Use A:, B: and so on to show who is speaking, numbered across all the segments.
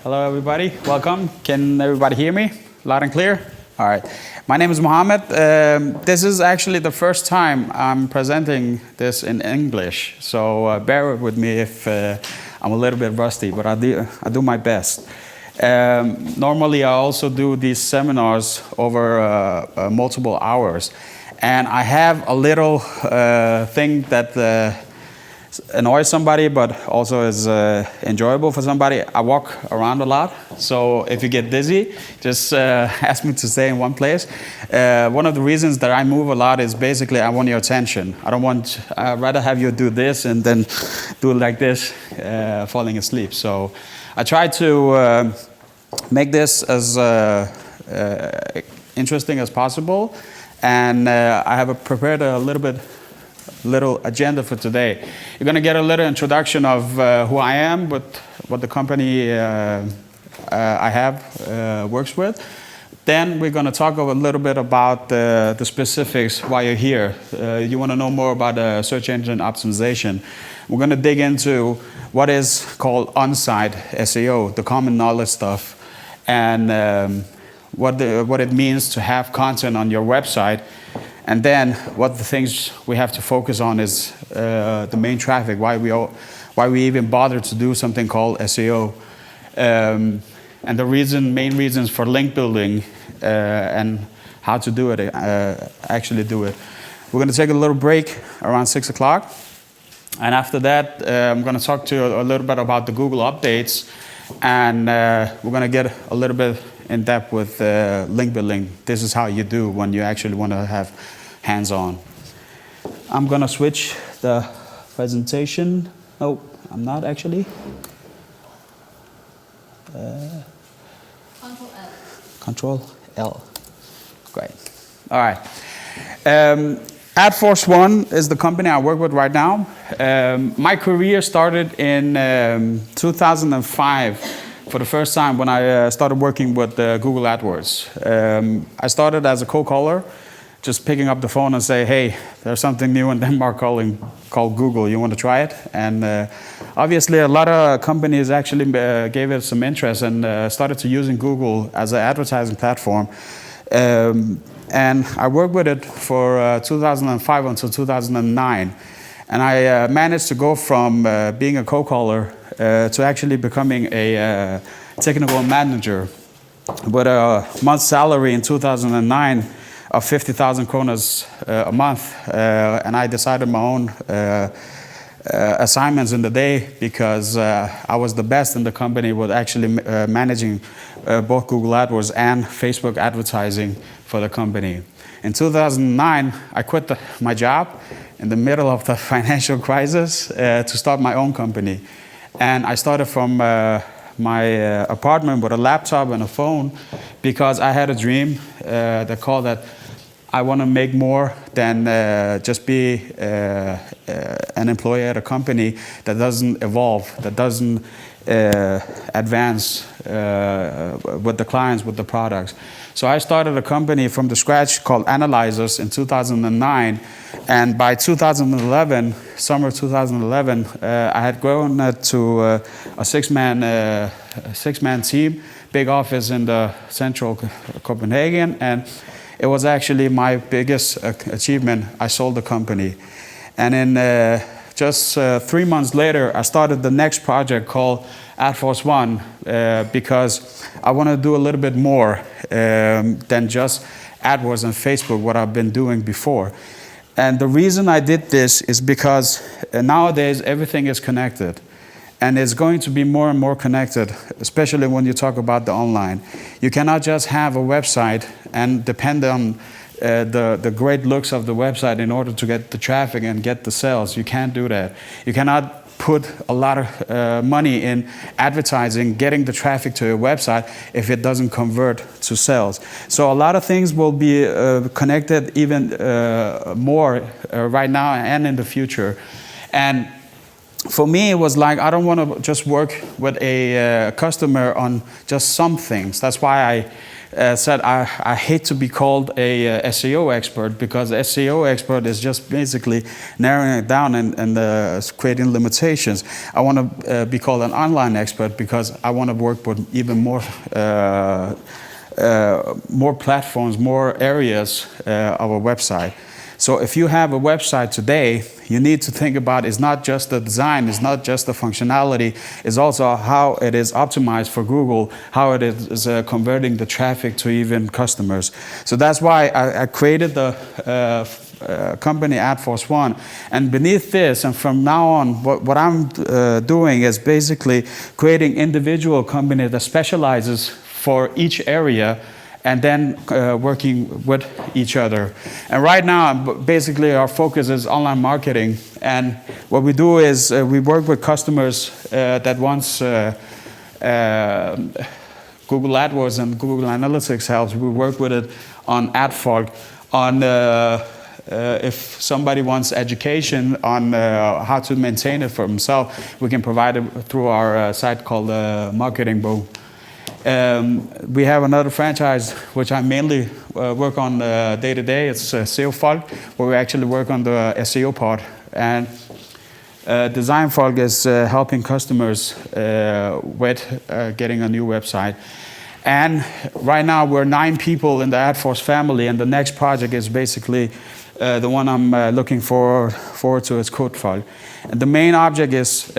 A: Hello, everybody. Welcome. Can everybody hear me? Loud and clear? All right. My name is Mohammed. This is actually the first time I'm presenting this in English, so bear with me if I'm a little bit rusty, but I do my best. Normally, I also do these seminars over multiple hours, and I have a little thing that annoys somebody, but also is enjoyable for somebody. I walk around a lot, so if you get dizzy, just ask me to stay in one place. One of the reasons that I move a lot is basically I want your attention. I'd rather have you do this and then do it like this, falling asleep. So I try to make this as interesting as possible, and I have prepared a little agenda for today. You're going to get a little introduction of who I am, what the company I have works with. Then we're going to talk a little bit about the specifics why you're here. You want to know more about search engine optimization. We're going to dig into what is called on-site SEO, the common knowledge stuff, and what it means to have content on your website. And then what the things we have to focus on is the main traffic, why we even bother to do something called SEO. And the main reasons for link building and how to do it, actually do it. We're going to take a little break around 6 o'clock. And after that, I'm going to talk to you a little bit about the Google updates. And we're going to get a little bit in depth with link building. This is how you do when you actually want to have hands-on. I'm going to switch the presentation. Oh, I'm not actually.
B: Control L.
A: Control L. Great. All right. AdForce One is the company I work with right now. My career started in 2005 for the first time when I started working with Google AdWords. I started as a cold caller, just picking up the phone and say, hey, there's something new in Denmark called Google. You want to try it? And obviously, a lot of companies actually gave it some interest and started to using Google as an advertising platform. And I worked with it for 2005 until 2009. And I managed to go from being a cold caller to actually becoming a technical manager with a month's salary in 2009 of 50,000 kronas a month. And I decided my own assignments in the day because I was the best in the company with actually managing both Google AdWords and Facebook advertising for the company. In 2009, I quit my job in the middle of the financial crisis to start my own company. And I started from my apartment with a laptop and a phone because I had a dream that called that I want to make more than just be an employee at a company that doesn't evolve, that doesn't advance with the clients, with the products. So I started a company from the scratch called Analyzers in 2009. And by 2011, summer 2011, I had grown to a six-man team, big office in the central Copenhagen. And it was actually my biggest achievement. I sold the company. And in just 3 months later, I started the next project called AdForce One because I want to do a little bit more than just AdWords and Facebook, what I've been doing before. And the reason I did this is because nowadays everything is connected. And it's going to be more and more connected, especially when you talk about the online. You cannot just have a website and depend on the great looks of the website in order to get the traffic and get the sales. You can't do that. You cannot put a lot of money in advertising, getting the traffic to your website if it doesn't convert to sales. So a lot of things will be connected even more right now and in the future. And for me, it was like, I don't want to just work with a customer on just some things. That's why said, I hate to be called a SEO expert, because SEO expert is just basically narrowing it down and creating limitations. I want to be called an online expert because I want to work with even more platforms, more areas of a website. So if you have a website today, you need to think about, it's not just the design, it's not just the functionality, it's also how it is optimized for Google, how it is converting the traffic to even customers. So that's why I created the company AdForce One. And beneath this, and from now on, what I'm doing is basically creating individual company that specializes for each area, and then working with each other. And right now, basically our focus is online marketing. And what we do is we work with customers that wants Google AdWords and Google Analytics helps. We work with it on AdFork, on if somebody wants education on how to maintain it for himself, we can provide it through our site called Marketing Bow. We have another franchise which I mainly work on day to day. It's SEO Folk, where we actually work on the SEO part. And Design Folk is helping customers with getting a new website. And right now we're 9 people in the AdForce family, and the next project is basically the one I'm looking forward to is Code Folk. And the main object is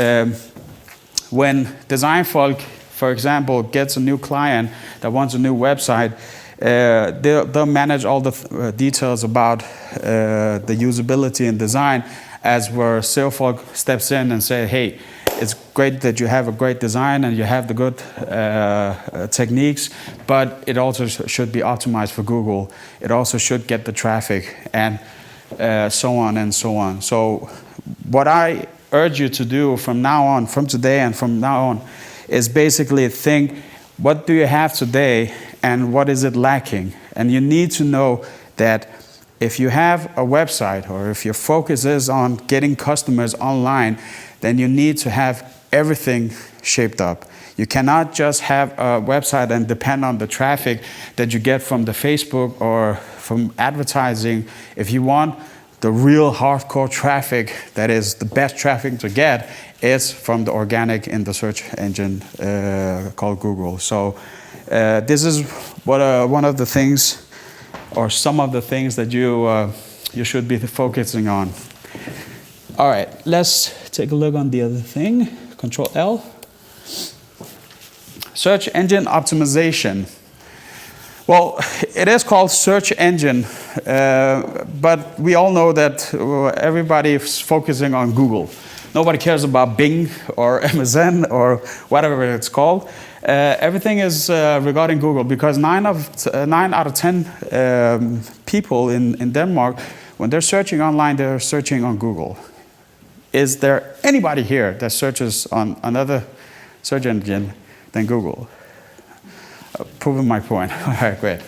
A: when Design Folk, for example, gets a new client that wants a new website, they'll manage all the details about the usability and design, as where SEO Folk steps in and say, hey, it's great that you have a great design and you have the good techniques, but it also should be optimized for Google. It also should get the traffic, and so on and so on. So what I urge you to do from now on, from today and from now on, is basically think, what do you have today and what is it lacking? And you need to know that if you have a website, or if your focus is on getting customers online, then you need to have everything shaped up. You cannot just have a website and depend on the traffic that you get from the Facebook or from advertising. If you want the real hardcore traffic, that is the best traffic to get, is from the organic in the search engine called Google. So this is what one of the things, or some of the things that you should be focusing on. All right, let's take a look on the other thing. Control L. Search engine optimization. Well, it is called search engine, but we all know that everybody is focusing on Google. Nobody cares about Bing or Amazon or whatever it's called. Everything is regarding Google, because 9 out of 10 people in Denmark, when they're searching online, they're searching on Google. Is there anybody here that searches on another search engine than Google? Proving my point. All right, great.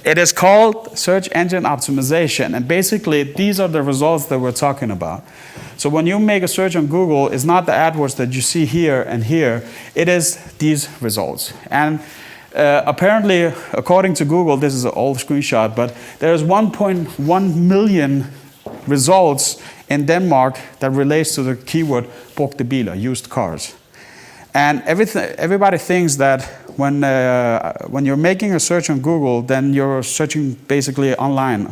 A: It is called search engine optimization, and basically these are the results that we're talking about. So when you make a search on Google, it's not the AdWords that you see here and here, it is these results. And apparently, according to Google, this is an old screenshot, but there's 1.1 million results in Denmark that relates to the keyword brugte biler, used cars. And everybody thinks that when you're making a search on Google, then you're searching basically online,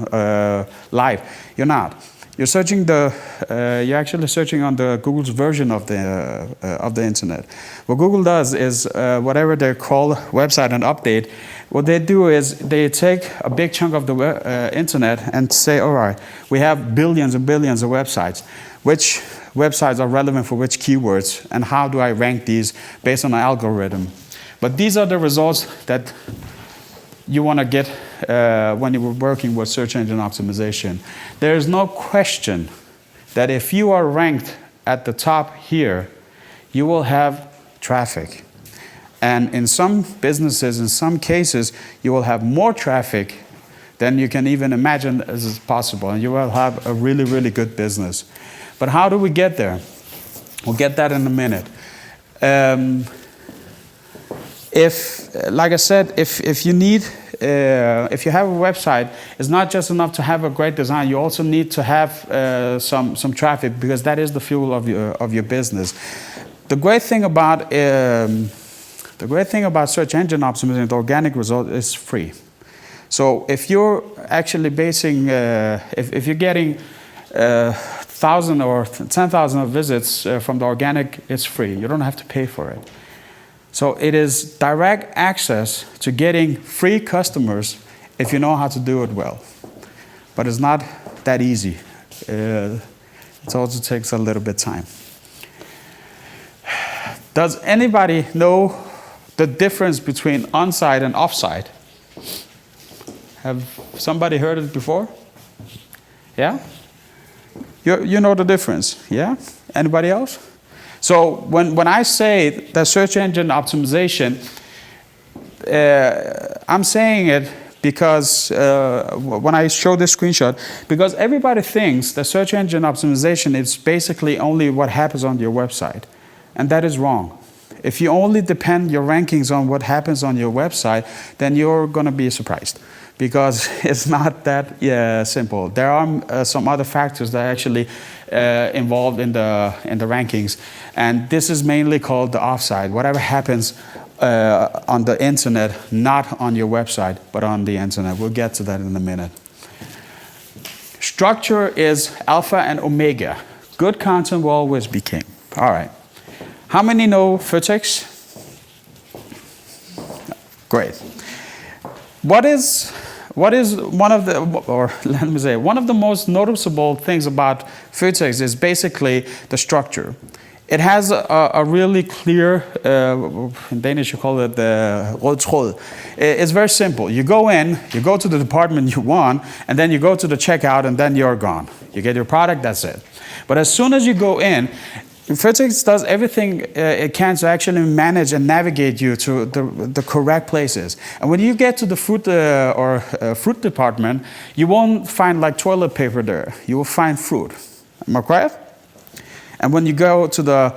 A: live. You're not. You're searching you're actually searching on the Google's version of the internet. What Google does is whatever they call website and update. What they do is they take a big chunk of the internet and say, all right, we have billions and billions of websites. Which websites are relevant for which keywords, and how do I rank these based on an algorithm? But these are the results that you want to get when you're working with search engine optimization. There is no question that if you are ranked at the top here, you will have traffic. And in some businesses, in some cases, you will have more traffic than you can even imagine is possible, and you will have a really, really good business. But how do we get there? We'll get that in a minute. Like I said, if you have a website, it's not just enough to have a great design. You also need to have some traffic, because that is the fuel of your business. The great thing about search engine optimization, the organic result is free. So if you're actually basing, if you're getting 1,000 or 10,000 visits from the organic, it's free. You don't have to pay for it. So it is direct access to getting free customers if you know how to do it well. But it's not that easy. It also takes a little bit of time. Does anybody know the difference between on-site and off-site? Have somebody heard it before? Yeah? You know the difference, yeah? Anybody else? So when I say that search engine optimization, I'm saying it because when I show this screenshot, because everybody thinks that search engine optimization is basically only what happens on your website. And that is wrong. If you only depend your rankings on what happens on your website, then you're going to be surprised, because it's not that simple. There are some other factors that are actually involved in the rankings, and this is mainly called the offsite. Whatever happens on the internet, not on your website, but on the internet. We'll get to that in a minute. Structure is alpha and omega. Good content will always be king. All right. How many know vertex? Great. What is one of the, or let me say, one of the most noticeable things about vertex is basically the structure. It has a really clear, in Danish you call it the rød tråd. It's very simple. You go in, you go to the department you want, and then you go to the checkout, and then you're gone. You get your product, that's it. But as soon as you go in, Vertex does everything it can to actually manage and navigate you to the correct places. And when you get to the fruit fruit department, you won't find like toilet paper there. You will find fruit. Am I correct? And when you go to the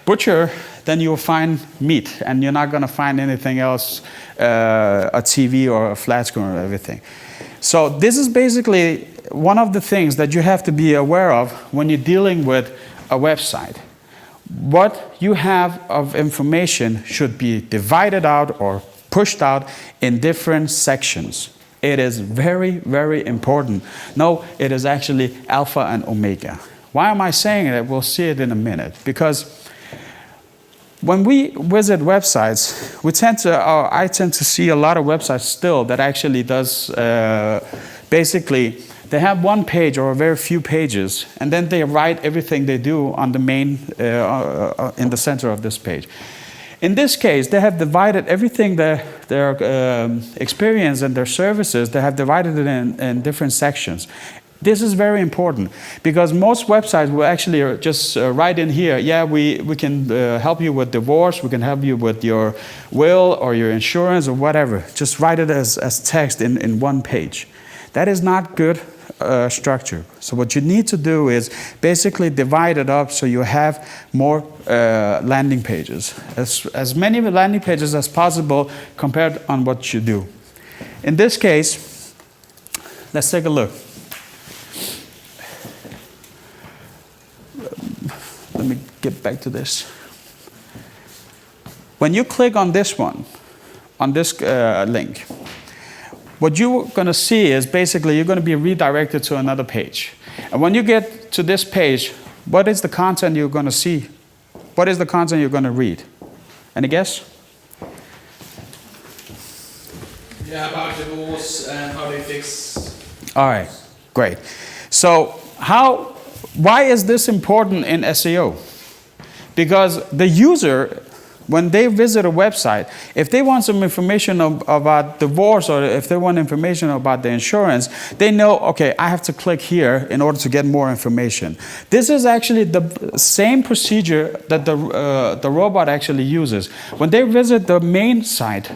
A: butcher, then you'll find meat, and you're not going to find anything else, a TV or a flat screen or everything. So this is basically one of the things that you have to be aware of when you're dealing with a website. What you have of information should be divided out or pushed out in different sections. It is very, very important. No, it is actually alpha and omega. Why am I saying that? We'll see it in a minute. Because when we visit websites, I tend to see a lot of websites still that actually does basically, they have one page or a very few pages, and then they write everything they do on the main, in the center of this page. In this case, they have divided everything their experience and their services, they have divided it in different sections. This is very important, because most websites will actually just write in here, yeah, we can help you with divorce, we can help you with your will or your insurance or whatever. Just write it as text in one page. That is not good structure. So what you need to do is basically divide it up so you have more landing pages. As many landing pages as possible compared on what you do. In this case, let's take a look. Let me get back to this. When you click on this one, on this link, what you're going to see is basically you're going to be redirected to another page. And when you get to this page, what is the content you're going to see? What is the content you're going to read? Any guess?
B: Yeah, about divorce and how they fix.
A: All right, great. So why is this important in SEO? Because the user, when they visit a website, if they want some information about divorce, or if they want information about the insurance, they know, okay, I have to click here in order to get more information. This is actually the same procedure that the robot actually uses. When they visit the main site,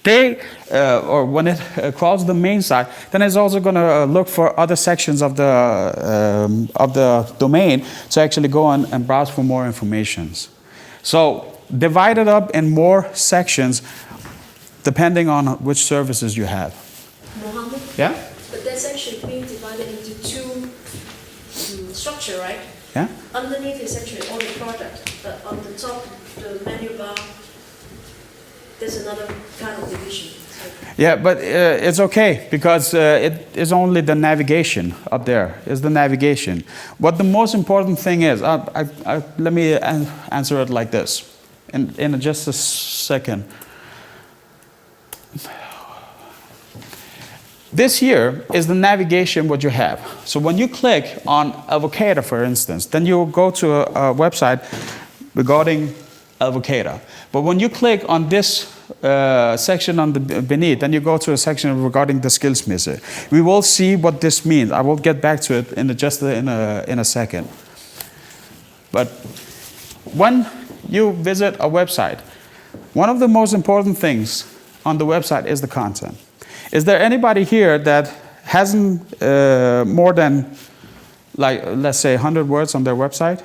A: or when it crawls the main site, then it's also going to look for other sections of the domain to actually go on and browse for more information. So divide it up in more sections depending on which services you have.
C: Mohammed?
A: Yeah?
C: But that's actually being divided into two structure, right?
A: Yeah?
C: Underneath is actually all the product, but on the top, the menu bar, there's another kind of division. So
A: Yeah, but it's okay because it is only the navigation up there. Is the navigation. What the most important thing is, let me answer it like this, in just a second. This here is the navigation what you have. So when you click on Avocado, for instance, then you go to a website regarding Avocado. But when you click on this section on the beneath, then you go to a section regarding the skillsmith. We will see what this means. I will get back to it in a second. But when you visit a website, one of the most important things on the website is the content. Is there anybody here that hasn't more than, like, let's say 100 words on their website?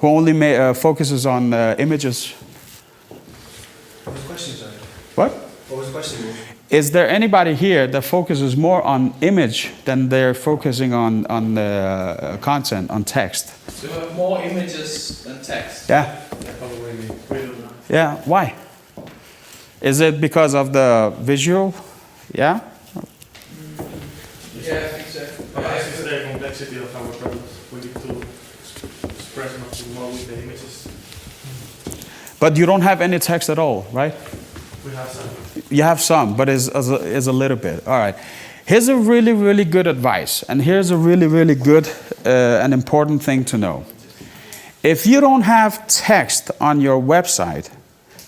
A: Who only focuses on images?
D: What was the question, sorry?
A: What?
D: What was the question?
A: Is there anybody here that focuses more on image than they're focusing on content, on text?
B: So you have more images than text.
A: Yeah.
D: Probably me.
A: Yeah. Why? Is it because of the visual? Yeah.
B: Yeah, I think so.
D: It's the complexity of our products. We need to express much more with the images.
A: But you don't have any text at all, right?
D: We have some.
A: You have some, but it's a little bit. All right. Here's a really, really good advice, and here's a really, really good and important thing to know. If you don't have text on your website,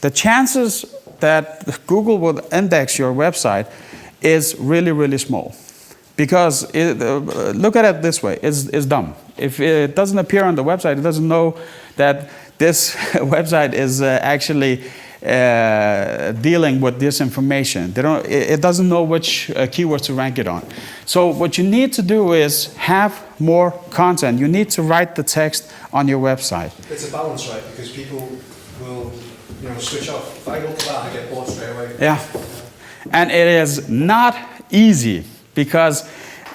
A: the chances that Google will index your website is really, really small. Because look at it this way, it's dumb. If it doesn't appear on the website, it doesn't know that this website is actually dealing with this information. It doesn't know which keywords to rank it on. So what you need to do is have more content. You need to write the text on your website.
E: It's a balance, right? Because people will, switch off. If I look at that, I get bored straight away.
A: Yeah. And it is not easy because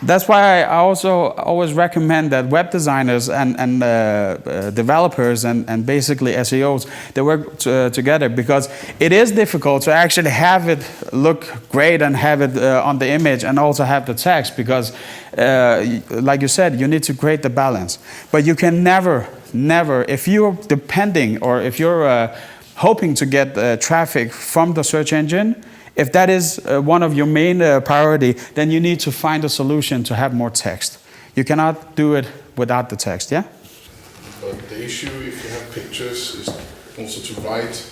A: that's why I also always recommend that web designers and developers and basically SEOs, they work together, because it is difficult to actually have it look great and have it on the image and also have the text, because like you said, you need to create the balance. But you can never, if you're depending or if you're hoping to get traffic from the search engine, if that is one of your main priority, then you need to find a solution to have more text. You cannot do it without the text, yeah?
F: But the issue, if you have pictures, is also to write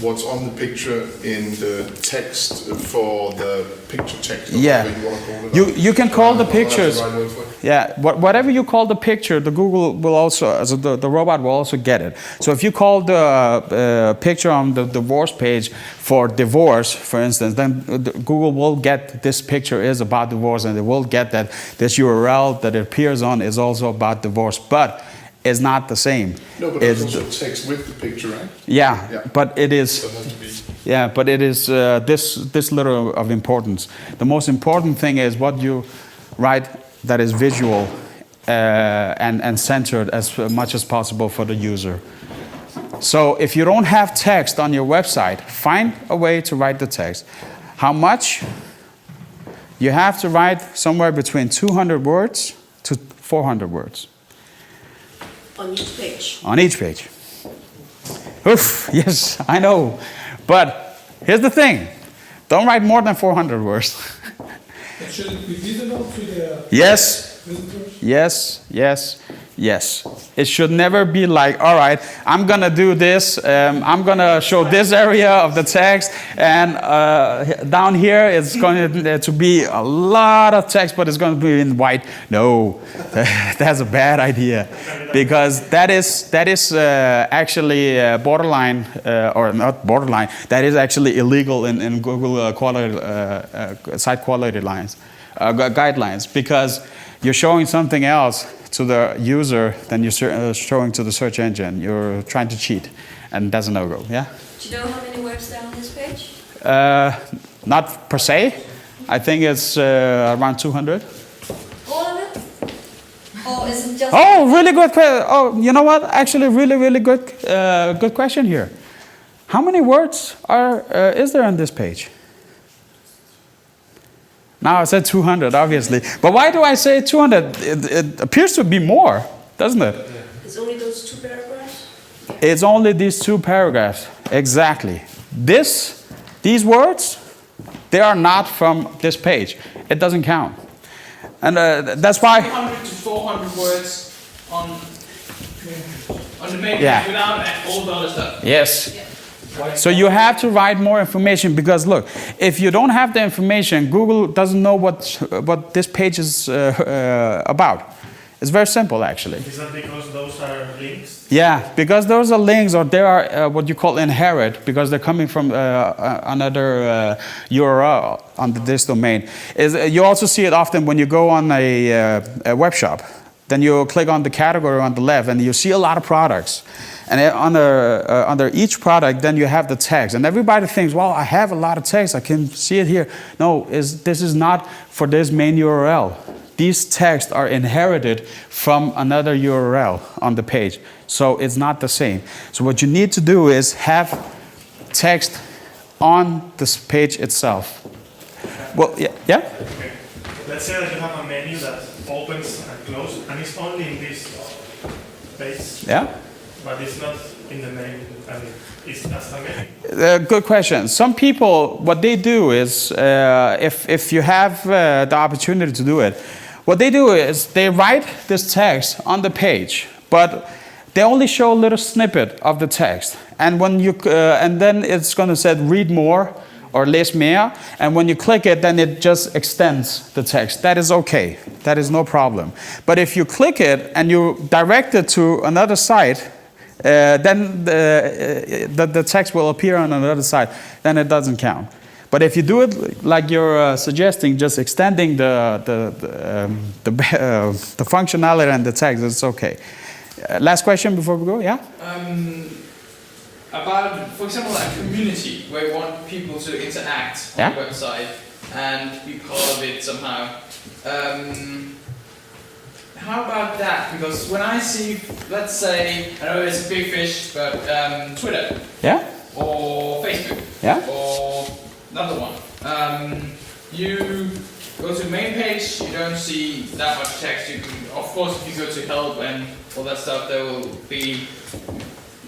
F: what's on the picture in the text for the picture text.
A: Yeah.
F: Whatever you want to call it.
A: You can call the pictures.
F: Right word for it.
A: Yeah, whatever you call the picture, the Google will also, the robot will also get it. So if you call the picture on the divorce page for divorce, for instance, then Google will get this picture is about divorce, and it will get that this URL that it appears on is also about divorce, but it's not the same.
F: No, but there's also text with the picture, right?
A: Yeah,
F: Yeah.
A: but it is.
F: So it has to be.
A: Yeah, but it is this little of importance. The most important thing is what you write that is visual and centered as much as possible for the user. So if you don't have text on your website, find a way to write the text. How much? You have to write somewhere between 200 words to 400 words.
C: on each page.
A: On each page. Oof, yes, I know. But here's the thing. Don't write more than 400 words.
G: But should it be visible to the
A: Yes,
G: visitors?
A: yes. It should never be like, all right, I'm going to do this. I'm going to show this area of the text. And down here, it's going to be a lot of text, but it's going to be in white. No, that's a bad idea. Because that is actually borderline, or not borderline, that is actually illegal in Google site quality lines, guidelines. Because you're showing something else to the user than you're showing to the search engine. You're trying to cheat, and that's a no-go, yeah?
C: Do you know how many words there are on this page?
A: Not per se. I think it's around 200.
C: All of it? Or is it just...
A: Oh, really good question. Oh, you know what? Actually, really good question here. How many words is there on this page? Now I said 200, obviously. But why do I say 200? It appears to be more, doesn't it?
C: It's only those 2 paragraphs?
A: It's only these 2 paragraphs. Exactly. These words, they are not from this page. It doesn't count. And that's why...
B: 300 to 400 words on the main
A: Yeah.
B: page without all the other stuff.
A: Yes. So you have to write more information because look, if you don't have the information, Google doesn't know what this page is about. It's very simple, actually.
D: Is that because those are links?
A: Yeah, because those are links or they are what you call inherit because they're coming from another URL under this domain. You also see it often when you go on a web shop. Then you click on the category on the left and you see a lot of products. And under each product, then you have the text. And everybody thinks, well, I have a lot of text. I can see it here. No, this is not for this main URL. These texts are inherited from another URL on the page. So it's not the same. So what you need to do is have text on this page itself. Well, yeah?
D: Okay. Let's say that you have a menu that opens and closes, and it's only in this page.
A: Yeah?
D: But it's not in the main, and it's as a menu.
A: Good question. Some people, what they do is, if you have the opportunity to do it, what they do is they write this text on the page, but they only show a little snippet of the text. And when you, and then it's going to say read more or les mehr, and when you click it, then it just extends the text. That is okay. That is no problem. But if you click it and you direct it to another site, then the text will appear on another side. Then it doesn't count. But if you do it like you're suggesting, just extending the functionality and the text, it's okay. Last question before we go, yeah?
B: About, for example, a community where you want people to interact on the website and be part of it somehow. How about that? Because when I see, let's say, I know it's a big fish, but Twitter.
A: Yeah?
B: Or Facebook.
A: Yeah?
B: Or another one. You go to the main page, you don't see that much text. You can, of course, if you go to help and all that stuff, there will be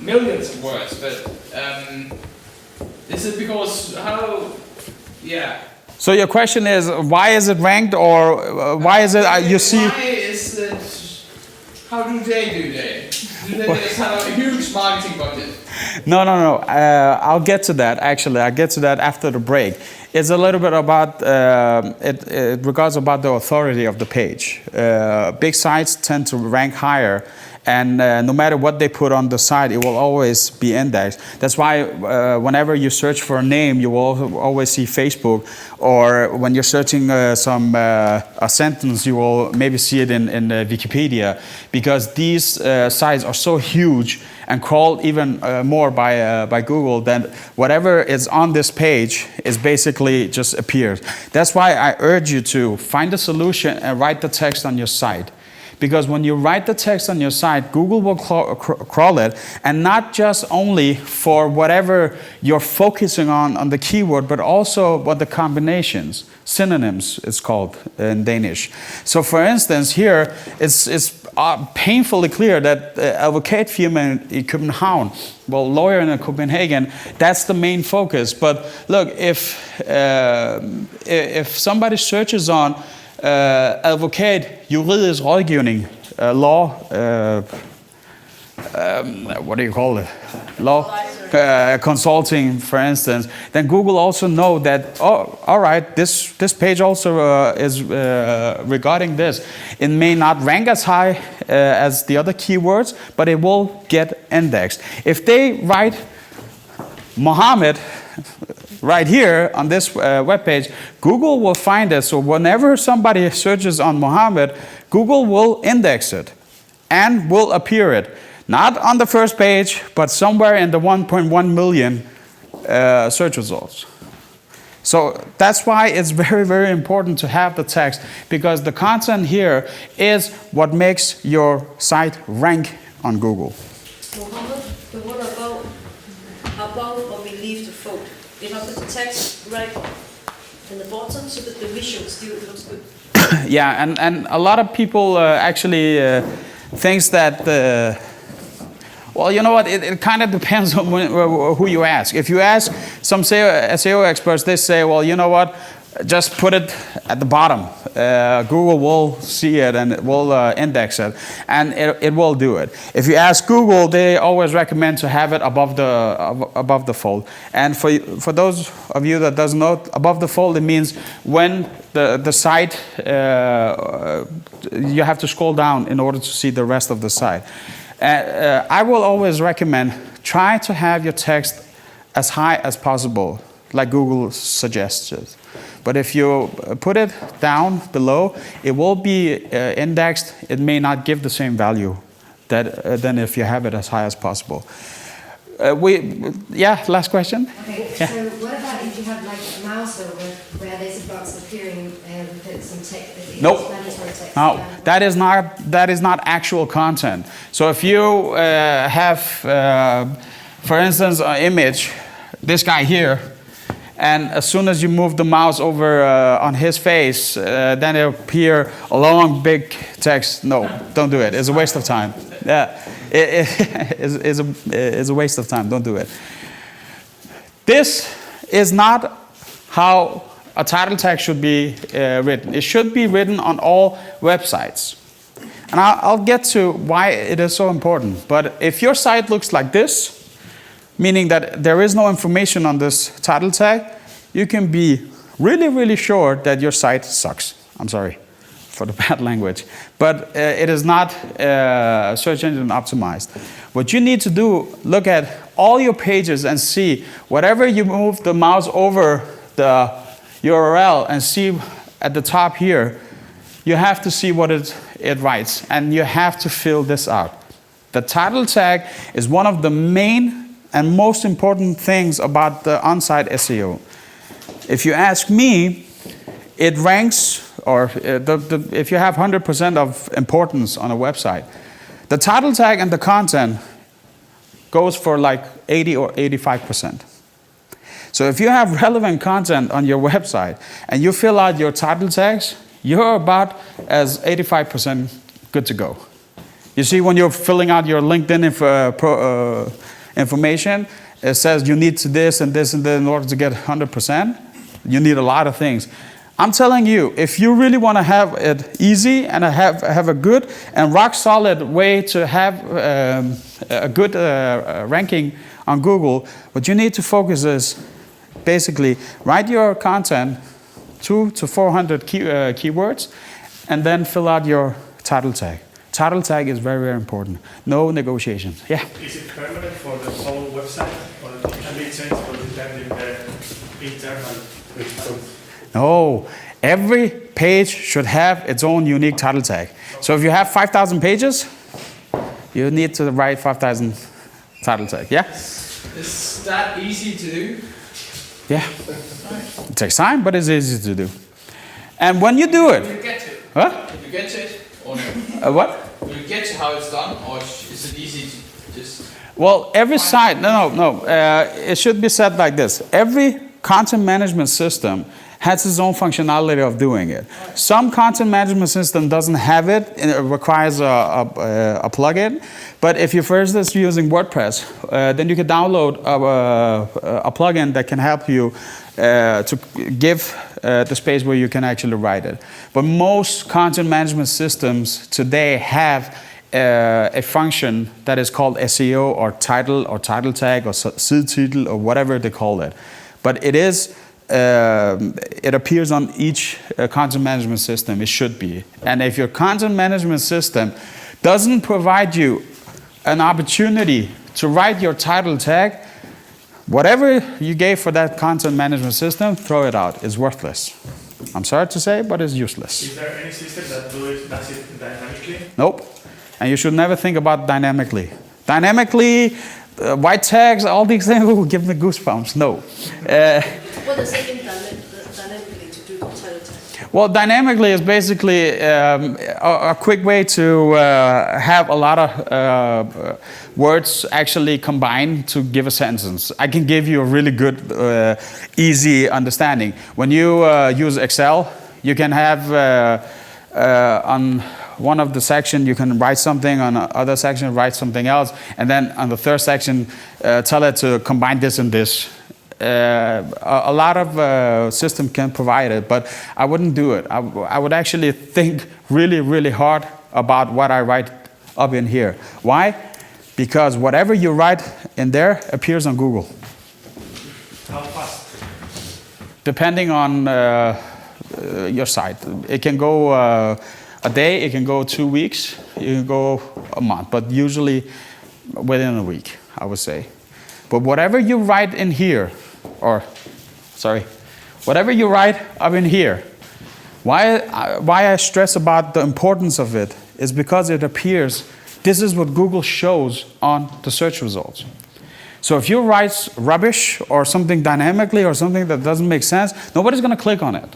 B: millions of words, but is it because how, yeah.
A: So your question is, why is it ranked, or why is it you see?
B: Why is it? How do they do that? Do they just have a huge marketing budget?
A: No. I'll get to that. Actually, I'll get to that after the break. It's a little bit about it regards about the authority of the page. Big sites tend to rank higher. And no matter what they put on the site, it will always be indexed. That's why whenever you search for a name, you will always see Facebook. Or when you're searching a sentence, you will maybe see it in Wikipedia. Because these sites are so huge and crawled even more by Google, that whatever is on this page is basically just appears. That's why I urge you to find a solution and write the text on your site. Because when you write the text on your site, Google will crawl it, and not just only for whatever you're focusing on the keyword, but also what the combinations, synonyms it's called in Danish. So for instance, here it's painfully clear that advokatfirma in København, well, lawyer in Copenhagen, that's the main focus. But look, if somebody searches on advokat, juridisk rådgivning, law, what do you call it? Law consulting, for instance. Then Google also know that, oh, all right, this page also is regarding this. It may not rank as high as the other keywords, but it will get indexed. If they write Mohammed, right here on this web page, Google will find it. So whenever somebody searches on Mohammed, Google will index it and will appear it. Not on the first page, but somewhere in the 1.1 million search results. So that's why it's very, very important to have the text, because the content here is what makes your site rank on Google.
C: Mohammed, the one about or beneath the fold. If I put the text right in the bottom so that the visual still looks good.
A: Yeah, and a lot of people actually thinks that, well, you know what, it kind of depends on who you ask. If you ask some SEO experts, they say, well, you know what, just put it at the bottom. Google will see it and it will index it, and it will do it. If you ask Google, they always recommend to have it above the fold. And for those of you that doesn't know, above the fold, it means when the site, you have to scroll down in order to see the rest of the site. I will always recommend try to have your text as high as possible, like Google suggests. But if you put it down below, it will be indexed. It may not give the same value than if you have it as high as possible. Last question?
H: Okay,
A: Yeah.
H: so what about if you have like a mouse over where there's a box appearing with some text?
A: Nope. No, that is not actual content. So if you have, for instance, an image, this guy here, and as soon as you move the mouse over on his face, then it'll appear a long, big text. No, don't do it. It's a waste of time. Yeah, it's a waste of time. Don't do it. This is not how a title tag should be written. It should be written on all websites. And I'll get to why it is so important. But if your site looks like this, meaning that there is no information on this title tag, you can be really, really sure that your site sucks. I'm sorry for the bad language. But it is not search engine optimized. What you need to do, look at all your pages and see, whatever you move the mouse over the URL and see at the top here, you have to see what it writes. And you have to fill this out. The title tag is one of the main and most important things about the on-site SEO. If you ask me, it ranks, or if you have 100% of importance on a website, the title tag and the content goes for like 80 or 85%. So if you have relevant content on your website and you fill out your title tags, you're about as 85% good to go. You see, when you're filling out your LinkedIn information, it says you need to this and this and that in order to get 100%. You need a lot of things. I'm telling you, if you really want to have it easy and have a good and rock solid way to have a good ranking on Google, what you need to focus is basically write your content 200 to 400 keywords and then fill out your title tag. Title tag is very, very important. No negotiations. Yeah?
D: Is it permanent for the whole website, or can it change for depending the internal?
A: No. Every page should have its own unique title tag. So if you have 5,000 pages, you need to write 5,000 title tag. Yeah?
B: Is that easy to do?
A: Yeah. It takes time, but it's easy to do. And when you do it...
B: Will you get to it?
A: Huh?
B: Will you get to it or no?
A: What?
B: Will you get to how it's done, or is it easy to just...
A: Well, every site... No. It should be said like this. Every content management system has its own functionality of doing it. Some content management system doesn't have it, and it requires a plugin. But if you're for instance using WordPress, then you can download a plugin that can help you to give the space where you can actually write it. But most content management systems today have a function that is called SEO or title tag or sidetitel or whatever they call it. But it is it appears on each content management system. It should be. And if your content management system doesn't provide you an opportunity to write your title tag, Whatever you gave for that content management system, throw it out. It's worthless. I'm sorry to say, but it's useless.
D: Is there any system that does it dynamically?
A: Nope. And you should never think about dynamically. Dynamically, white text, all these things will give me goosebumps. No.
C: What does it mean dynamically to do title tag?
A: Well, dynamically is basically a quick way to have a lot of words actually combined to give a sentence. I can give you a really good, easy understanding. When you use Excel, you can have on one of the section you can write something, on the other section write something else, and then on the third section tell it to combine this and this. A lot of systems can provide it, but I wouldn't do it. I would actually think really, really hard about what I write up in here. Why? Because whatever you write in there appears on Google.
D: How fast?
A: Depending on your site. It can go a day, it can go 2 weeks, it can go a month, but usually within a week, I would say. But whatever you write in here, whatever you write up in here, why I stress about the importance of it is because it appears, this is what Google shows on the search results. So if you write rubbish or something dynamically or something that doesn't make sense, nobody's going to click on it.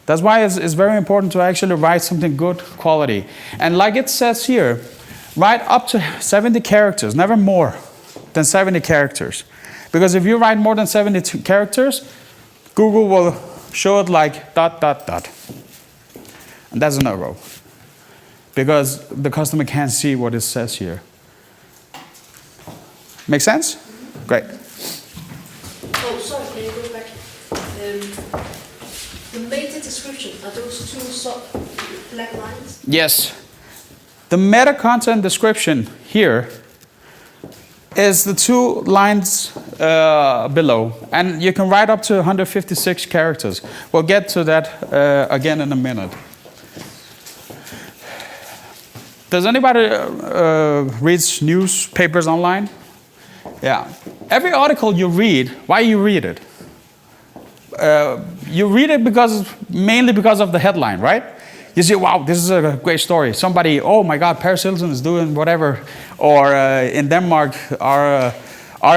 A: That's why it's very important to actually write something good quality. And like it says here, write up to 70 characters, never more than 70 characters. Because if you write more than 70 characters, Google will show it like ... And that's a no-go. Because the customer can't see what it says here. Make sense? Great.
C: Oh, sorry, can you go back? The meta description, are those two black lines?
A: Yes. The meta content description here is the 2 lines below. And you can write up to 156 characters. We'll get to that again in a minute. Does anybody read newspapers online? Yeah. Every article you read, why you read it? You read it mainly because of the headline, right? You see, wow, this is a great story. Somebody, oh my God, Paris Hilton is doing whatever. Or in Denmark, our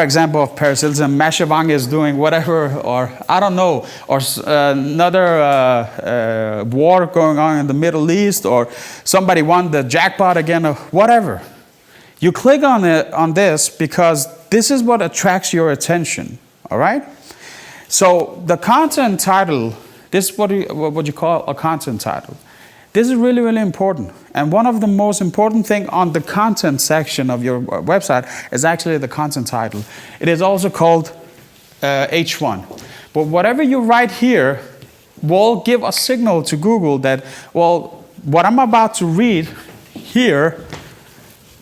A: example of Paris Hilton, Masha Wang is doing whatever, or I don't know, or another war going on in the Middle East, or somebody won the jackpot again, or whatever. You click on this because this is what attracts your attention, all right? So the content title, this is what you call a content title. This is really, really important. And one of the most important things on the content section of your website is actually the content title. It is also called H1. But whatever you write here will give a signal to Google that, well, what I'm about to read here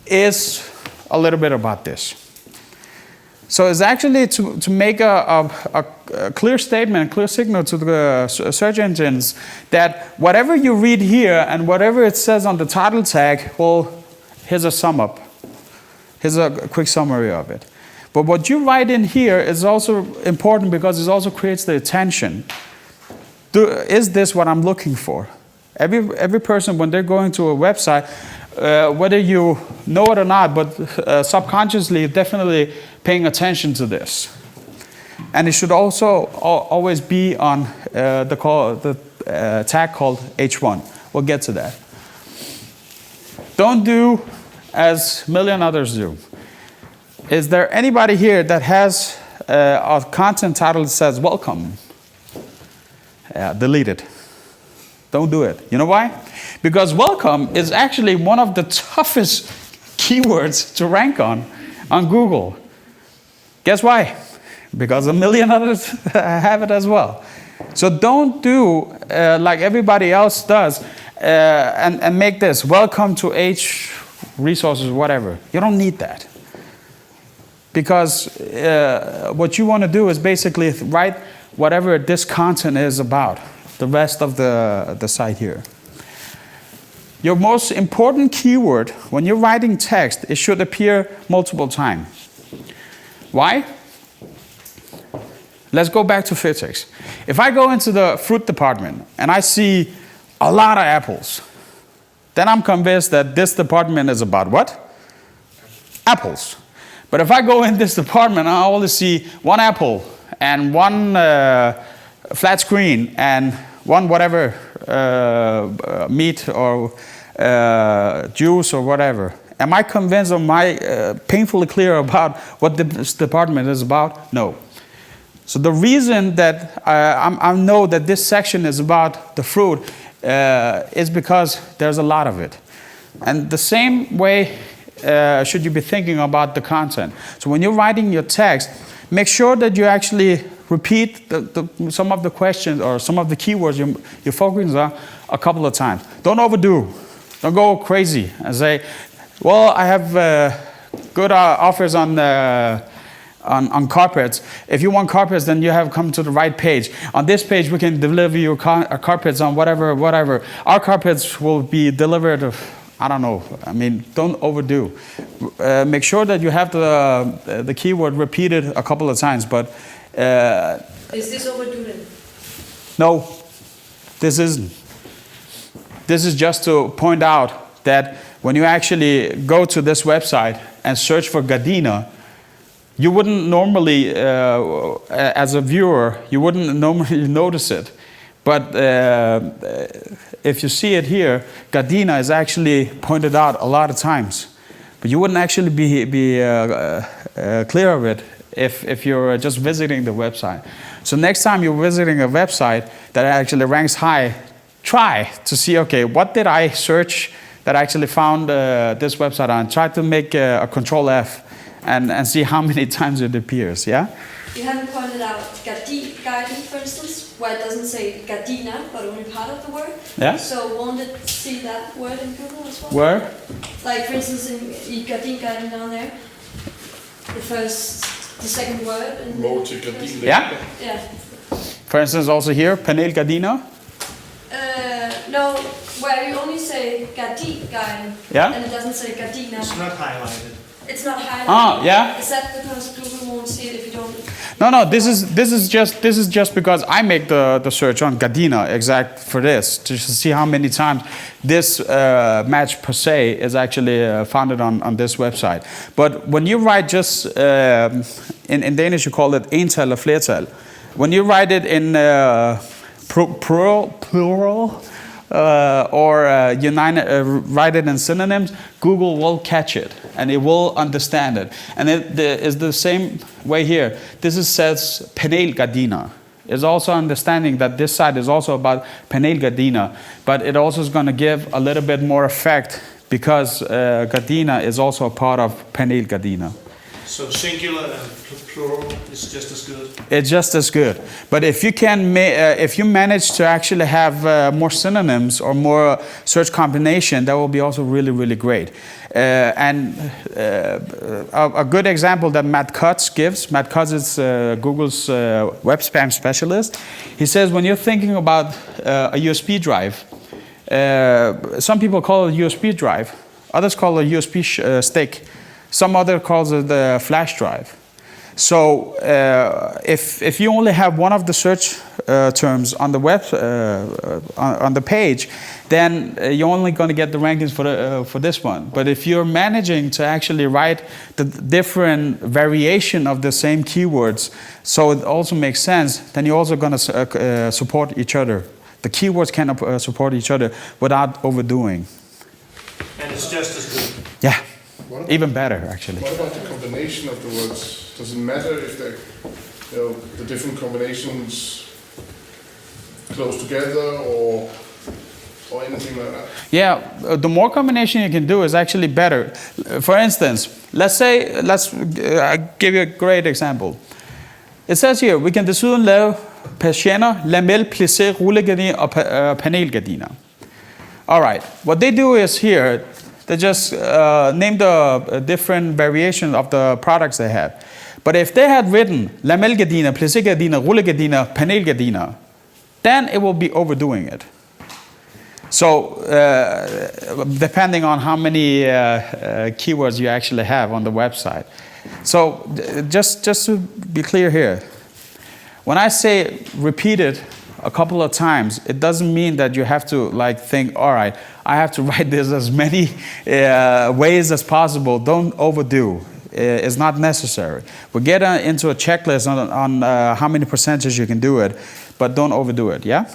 A: is a little bit about this. So it's actually to make a clear statement, a clear signal to the search engines that whatever you read here and whatever it says on the title tag, well, here's a sum up. Here's a quick summary of it. But what you write in here is also important because it also creates the attention. Is this what I'm looking for? Every person, when they're going to a website, whether you know it or not, but subconsciously, definitely paying attention to this. And it should also always be on the tag called H1. We'll get to that. Don't do as a million others do. Is there anybody here that has a content title that says welcome? Delete it. Don't do it. You know why? Because welcome is actually one of the toughest keywords to rank on Google. Guess why? Because a million others have it as well. So don't do like everybody else does and make this welcome to H resources, whatever. You don't need that. Because what you want to do is basically write whatever this content is about, the rest of the site here. Your most important keyword when you're writing text, it should appear multiple times. Why? let's go back to physics. If I go into the fruit department and I see a lot of apples, then I'm convinced that this department is about what? Apples. But if I go in this department, I only see one apple and one flat screen and one whatever meat or juice or whatever. Am I convinced or am I painfully clear about what this department is about? No. So the reason that I know that this section is about the fruit is because there's a lot of it. And the same way should you be thinking about the content. So when you're writing your text, make sure that you actually repeat some of the questions or some of the keywords you're focusing on a couple of times. Don't overdo. Don't go crazy and say, well, I have good offers on carpets. If you want carpets, then you have come to the right page. On this page, we can deliver you carpets on whatever. Our carpets will be delivered, I don't know. I mean, don't overdo. Make sure that you have the keyword repeated a couple of times. But
C: Is this overdue then?
A: no, this isn't. This is just to point out that when you actually go to this website and search for Gardena, you wouldn't normally, as a viewer, you wouldn't normally notice it. But if you see it here, Gardena is actually pointed out a lot of times. But you wouldn't actually be clear of it if you're just visiting the website. So next time you're visiting a website that actually ranks high, try to see, okay, what did I search that actually found this website on? Try to make a Control F and see how many times it appears, yeah?
C: You haven't pointed out Gardena, for instance, where it doesn't say Gardena, but only part of the word.
A: Yeah.
C: So won't it see that word in Google as well?
A: Where?
C: Like, for instance, in Gardena down there, the second word. And
F: Gardena.
A: Yeah?
C: Yeah.
A: For instance, also here, Panel Gardena.
C: No, where you only say Gardena,
A: Yeah?
C: and it doesn't say Gardena.
D: It's not highlighted.
C: It's not highlighted.
A: Ah, yeah.
C: Is that because Google won't see it if you don't?
A: No. This is just because I make the search on Gardena exact for this to see how many times this match per se is actually founded on this website. But when you write just in Danish you call it ental or flertal. When you write it in plural or write it in synonyms, Google will catch it and it will understand it. And it is the same way here. This says Panel Gardena. It's also understanding that this site is also about Panel Gardena, but it also is going to give a little bit more effect because Gardena is also a part of Panel Gardena.
D: So singular and plural is just as good.
A: It's just as good. But if you can, if you manage to actually have more synonyms or more search combination, that will be also really, really great. And a good example that Matt Cutts gives. Matt Cutts is Google's web spam specialist. He says when you're thinking about a USB drive, some people call it a USB drive, others call it a USB stick. Some other calls it the flash drive. So if you only have one of the search terms on the web on the page, then you're only going to get the rankings for this one. But if you're managing to actually write the different variation of the same keywords, so it also makes sense, then you're also going to support each other. The keywords can support each other without overdoing.
D: And it's just as good.
A: Yeah. Even better, actually.
F: What about the combination of the words? Does it matter if the different combinations close together or anything like that?
A: Yeah, the more combination you can do is actually better. For instance, let's give you a great example. It says here, we can desuden lave persienner, lamel, plissé, rullegardiner og panelgardiner. All right, what they do is here, they just name the different variations of the products they have. But if they had written lamelgardiner, plissé-gardiner, rullegardiner, panelgardiner, then it will be overdoing it. So depending on how many keywords you actually have on the website. So just to be clear here, When I say repeat it a couple of times, it doesn't mean that you have to like think, all right, I have to write this as many ways as possible. Don't overdo. It's not necessary. We get into a checklist on how many percentage you can do it, but don't overdo it, yeah?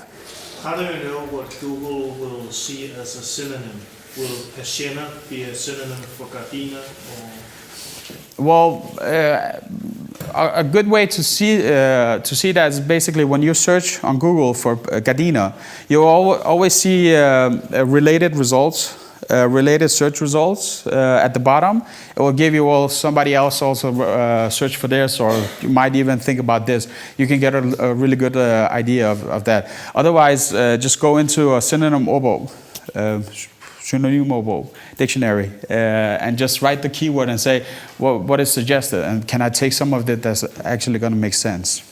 D: How do you know what Google will see as a synonym? Will persienna be a synonym for gardenia? Or?
A: Well, a good way to see that is basically when you search on Google for gardenia, you always see related results, related search results at the bottom. It will give you, well, somebody else also search for this, or you might even think about this. You can get a really good idea of that. Otherwise, just go into a synonym dictionary and just write the keyword and say what is suggested, and can I take some of it that's actually going to make sense.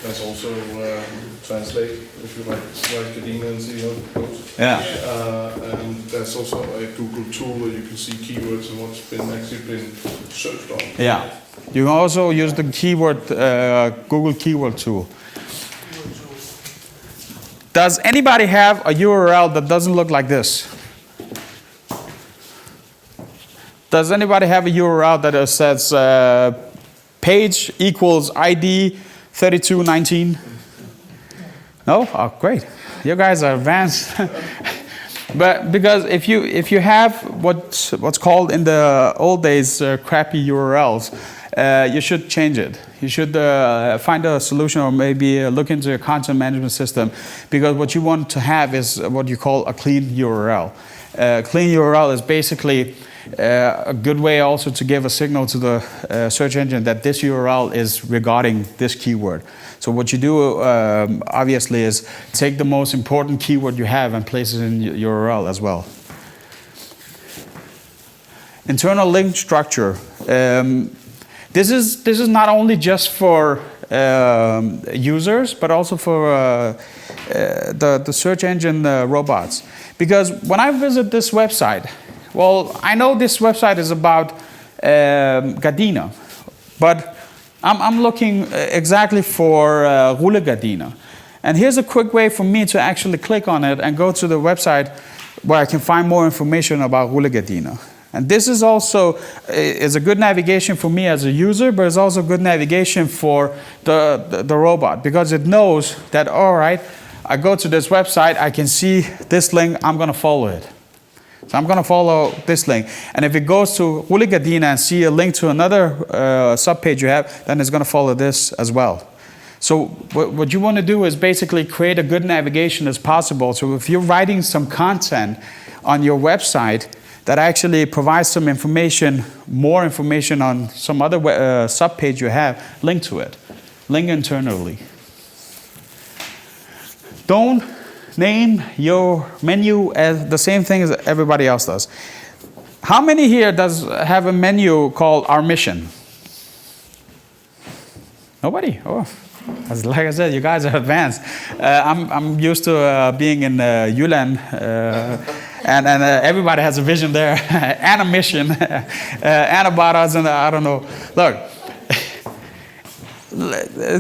F: That's also translate if you write gardenia and see how it goes.
A: Yeah.
F: And there's also a Google tool where you can see keywords and what's actually been searched on.
A: Yeah. You can also use the keyword Google keyword tool. Does anybody have a URL that doesn't look like this? Does anybody have a URL that says page equals ID 3219? No? Oh, great. You guys are advanced. But because if you have what's called in the old days crappy URLs, you should change it. You should find a solution, or maybe look into your content management system, because what you want to have is what you call a clean URL. Clean URL is basically a good way also to give a signal to the search engine that this URL is regarding this keyword. So what you do obviously is take the most important keyword you have and place it in your URL as well. Internal link structure. This is not only just for users, but also for the search engine robots. Because when I visit this website, well, I know this website is about gardenia, but I'm looking exactly for rullegardiner. And here's a quick way for me to actually click on it and go to the website where I can find more information about rullegardiner. And this is also is a good navigation for me as a user, but it's also good navigation for the robot, because it knows that, all right, I go to this website, I can see this link, I'm going to follow it. So I'm going to follow this link. And if it goes to rullegardiner and see a link to another subpage you have, then it's going to follow this as well. So what you want to do is basically create a good navigation as possible. So if you're writing some content on your website that actually provides some information, more information on some other subpage you have, link to it. Link internally. Don't name your menu as the same thing as everybody else does. How many here have a menu called Our Mission? Nobody? Oh, like I said, you guys are advanced. I'm used to being in Jylland, and everybody has a vision there, and a mission, and about us, and I don't know. Look,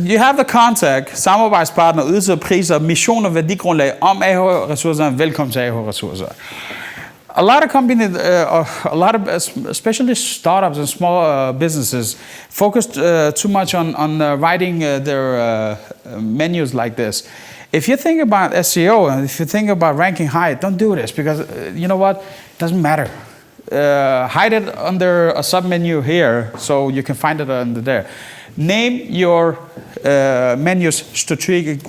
A: you have the contact, samarbejdspartner, ydelser, priser, mission og værdigrundlag om AH-ressourcer, velkommen til AH-ressourcer. A lot of companies, especially startups and small businesses, focus too much on writing their menus like this. If you think about SEO and if you think about ranking high, don't do this, because you know what? It doesn't matter. Hide it under a submenu here so you can find it under there. Name your menus strategically.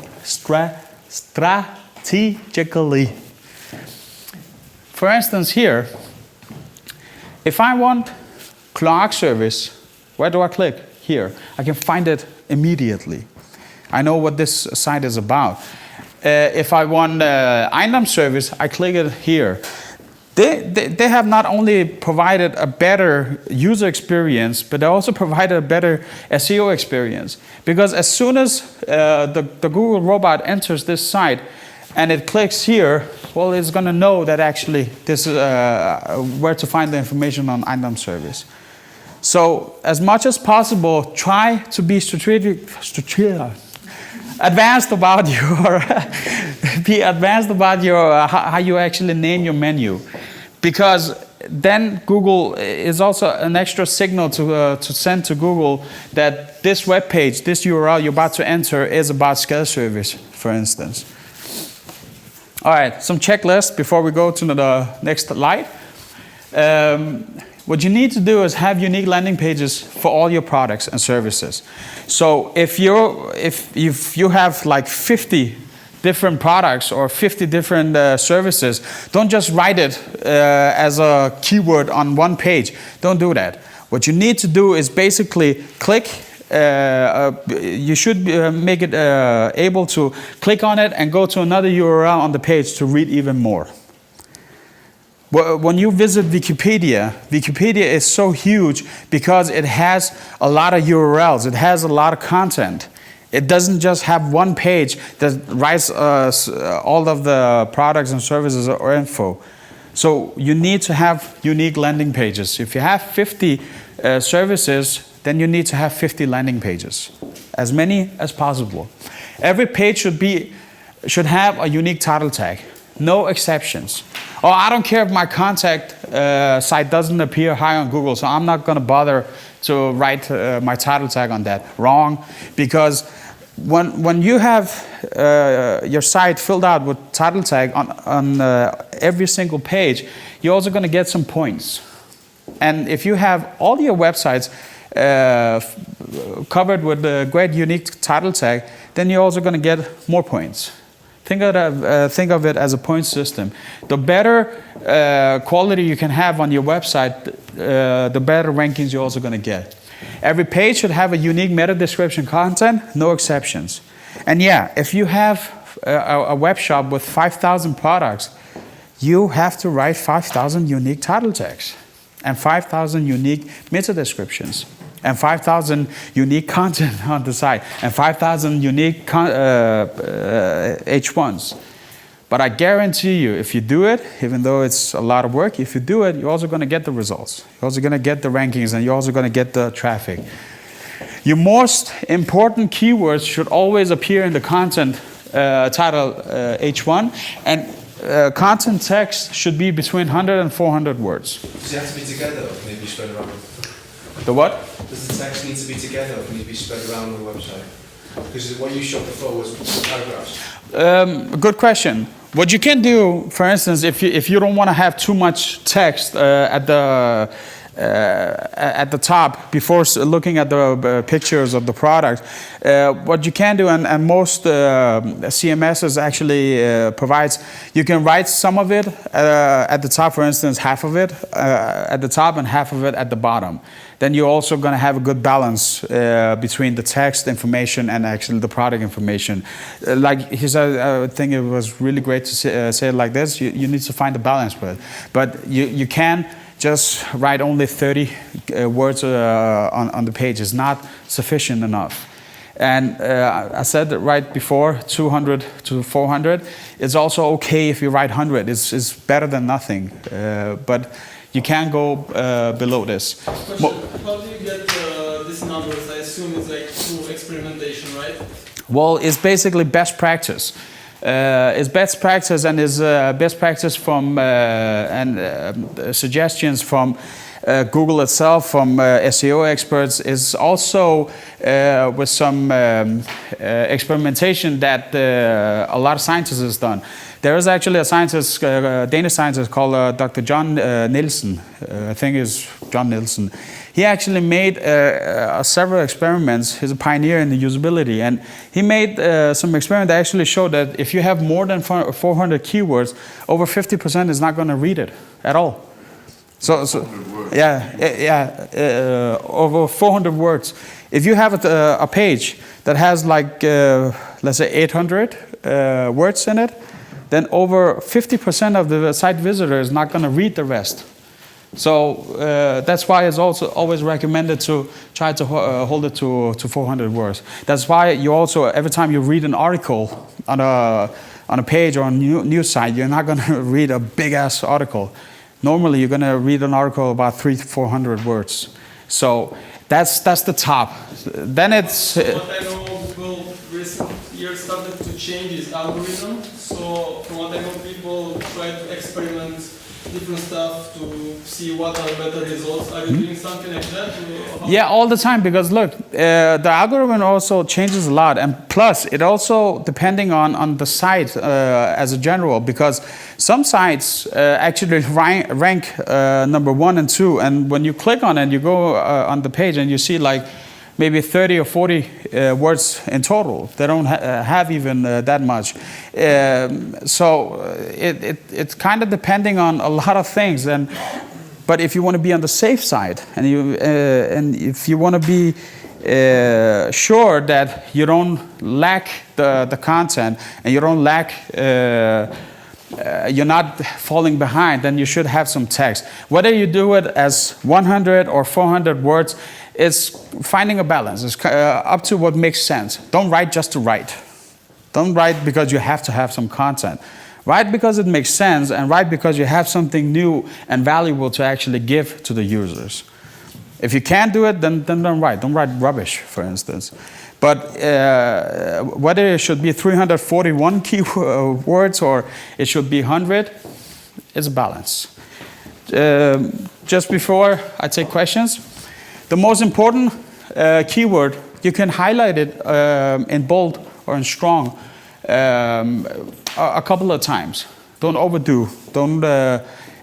A: For instance, here, if I want clock service, where do I click? Here. I can find it immediately. I know what this site is about. If I want Eindom service, I click it here. They have not only provided a better user experience, but they also provided a better SEO experience. Because as soon as the Google robot enters this site and it clicks here, well, it's going to know that actually this is where to find the information on Eindom service. So as much as possible, try to be strategic advanced about your be advanced about your how you actually name your menu, because then Google is also an extra signal to send to Google that this web page, this URL you're about to enter is about scale service, for instance. All right, some checklists before we go to the next slide. What you need to do is have unique landing pages for all your products and services. So if you have like 50 different products or 50 different services, don't just write it as a keyword on one page. Don't do that. What you need to do is basically click. You should make it able to click on it and go to another URL on the page to read even more. When you visit Wikipedia, Wikipedia is so huge because it has a lot of URLs. It has a lot of content. It doesn't just have one page that writes all of the products and services or info. So you need to have unique landing pages. If you have 50 services, then you need to have 50 landing pages, as many as possible. Every page should have a unique title tag, no exceptions. Oh, I don't care if my contact site doesn't appear high on Google, so I'm not going to bother to write my title tag on that. Wrong, because when you have your site filled out with title tag on every single page, you're also going to get some points. And if you have all your websites covered with a great unique title tag, then you're also going to get more points. Think of it as a point system. The better quality you can have on your website, the better rankings you're also going to get. Every page should have a unique meta description content, no exceptions. And yeah, if you have a web shop with 5,000 products, you have to write 5,000 unique title tags and 5,000 unique meta descriptions and 5,000 unique content on the site and 5,000 unique H1s. But I guarantee you, if you do it, even though it's a lot of work, if you do it, you're also going to get the results. You're also going to get the rankings, and you're also going to get the traffic. Your most important keywords should always appear in the content title H1, and content text should be between 100 and 400 words.
E: Does it have to be together, or can it be spread around?
A: The what?
E: Does the text need to be together, or can it be spread around the website? Because what you showed before was paragraphs.
A: Good question. What you can do, for instance, if you don't want to have too much text at the top before looking at the pictures of the product, what you can do, and most CMSs actually provides, you can write some of it at the top, for instance, half of it at the top and half of it at the bottom. Then you're also going to have a good balance between the text information and actually the product information. Like he said, I think it was really great to say it like this. You need to find a balance with it. But you can just write only 30 words on the page. It's not sufficient enough. And I said that right before, 200 to 400. It's also okay if you write 100. It's better than nothing. But you can't go below this.
G: Question, how do you get these numbers? I assume it's like through experimentation, right?
A: Well, it's basically best practice. It's best practice, and is best practice from suggestions from Google itself, from SEO experts. Is also with some experimentation that a lot of scientists has done. There is actually a scientist, Danish scientist called Dr. John Nielsen. I think it's John Nielsen. He actually made several experiments. He's a pioneer in the usability, and he made some experiments that actually showed that if you have more than 400 keywords, over 50% is not going to read it at all. So over 400 words. If you have a page that has like let's say 800 words in it, then over 50% of the site visitor is not going to read the rest. So that's why it's also always recommended to try to hold it to 400 words. That's why you also, every time you read an article on a page or on a news site, you're not going to read a big ass article. Normally, you're going to read an article about 300 to 400 words. So that's the top. Then it's.
G: What I know, Google recent years changes algorithm. So from what I know, people try to experiment different stuff to see what are better results. Are you doing something like that?
A: Yeah, all the time, because look, the algorithm also changes a lot, and plus it also depending on the site as a general, because some sites actually rank number 1 and 2, and when you click on it, you go on the page and you see like maybe 30 or 40 words in total. They don't have even that much. So it's kind of depending on a lot of things. But if you want to be on the safe side, and if you want to be sure that you don't lack the content and you don't lack, you're not falling behind, then you should have some text. Whether you do it as 100 or 400 words, it's finding a balance. It's up to what makes sense. Don't write just to write. Don't write because you have to have some content. Write because it makes sense, and write because you have something new and valuable to actually give to the users. If you can't do it, then don't write. Don't write rubbish, for instance. But whether it should be 341 keywords or it should be 100, it's a balance. Just before I take questions, the most important keyword, you can highlight it in bold or in strong a couple of times. Don't overdo. Don't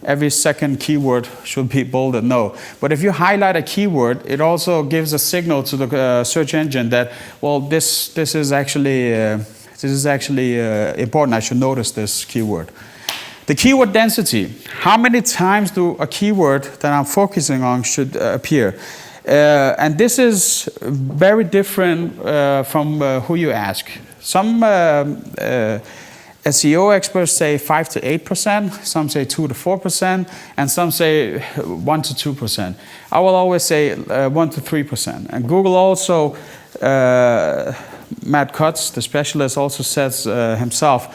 A: every second keyword should be bolded. No. But if you highlight a keyword, it also gives a signal to the search engine that, well, this is actually important. I should notice this keyword. The keyword density. How many times do a keyword that I'm focusing on should appear? And this is very different from who you ask. Some SEO experts say 5 to 8%, some say 2 to 4%, and some say 1 to 2%. I will always say 1 to 3%. And Google also, Matt Cutts, the specialist, also says himself,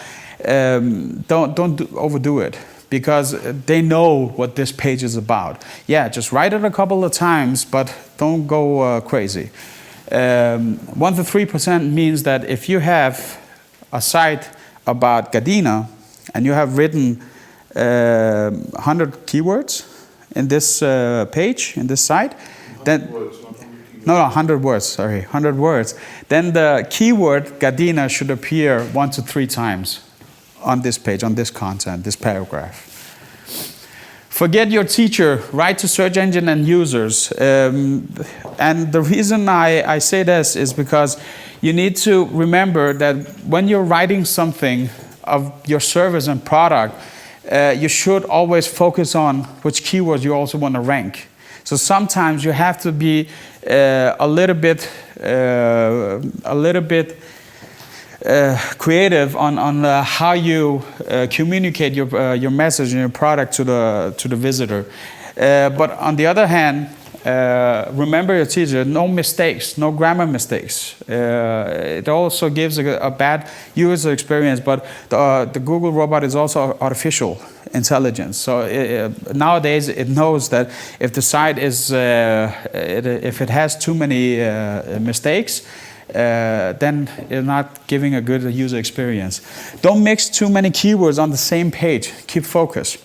A: don't overdo it, because they know what this page is about. Yeah, just write it a couple of times, but don't go crazy. 1 to 3% means that if you have a site about Gardena and you have written 100 keywords in this page, in this site, then
F: Words, not only keywords.
A: no, 100 words, sorry, 100 words, then the keyword Gardena should appear 1 to 3 times on this page, on this content, this paragraph. Forget your teacher, write to search engine and users. And the reason I say this is because you need to remember that when you're writing something of your service and product, you should always focus on which keywords you also want to rank. So sometimes you have to be a little bit creative on how you communicate your message and your product to the visitor. But on the other hand, remember your teacher, no mistakes, no grammar mistakes. It also gives a bad user experience, but the Google robot is also artificial intelligence. So nowadays it knows that if the site is, if it has too many mistakes, then you're not giving a good user experience. Don't mix too many keywords on the same page. Keep focus.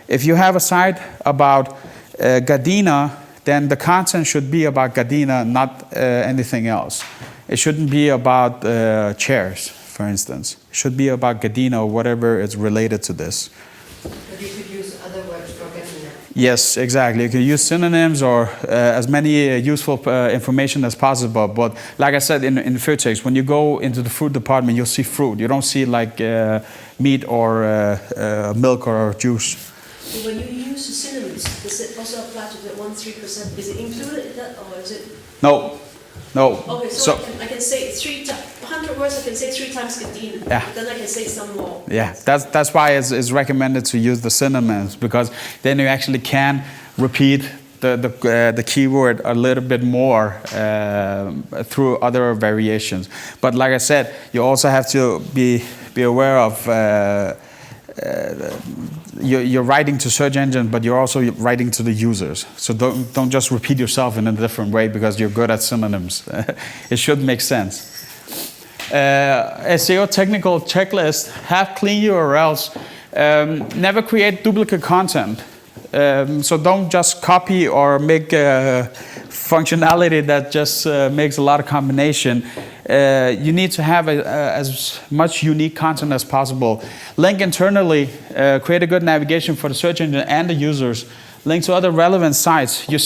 A: If you have a site about Gardena, then the content should be about Gardena, not anything else. It shouldn't be about chairs, for instance. It should be about Gardena or whatever is related to this.
H: But you could use other words for Gardena.
A: Yes, exactly. You can use synonyms or as many useful information as possible. But like I said, in food text, when you go into the fruit department, you'll see fruit. You don't see like meat or milk or juice.
C: When you use synonyms, does it also apply to the 1-3%? Is it included in that, or is it?
A: No.
C: Okay, so I can say 100 words. I can say 3 times Gardena.
A: Yeah.
C: Then I can say some more.
A: Yeah, that's why it's recommended to use the synonyms, because then you actually can repeat the keyword a little bit more through other variations. But like I said, you also have to be aware of you're writing to search engine, but you're also writing to the users. So don't just repeat yourself in a different way because you're good at synonyms. It should make sense. SEO technical checklist: have clean URLs. Never create duplicate content. So don't just copy or make functionality that just makes a lot of combination. You need to have as much unique content as possible. Link internally, create a good navigation for the search engine and the users. Link to other relevant sites. You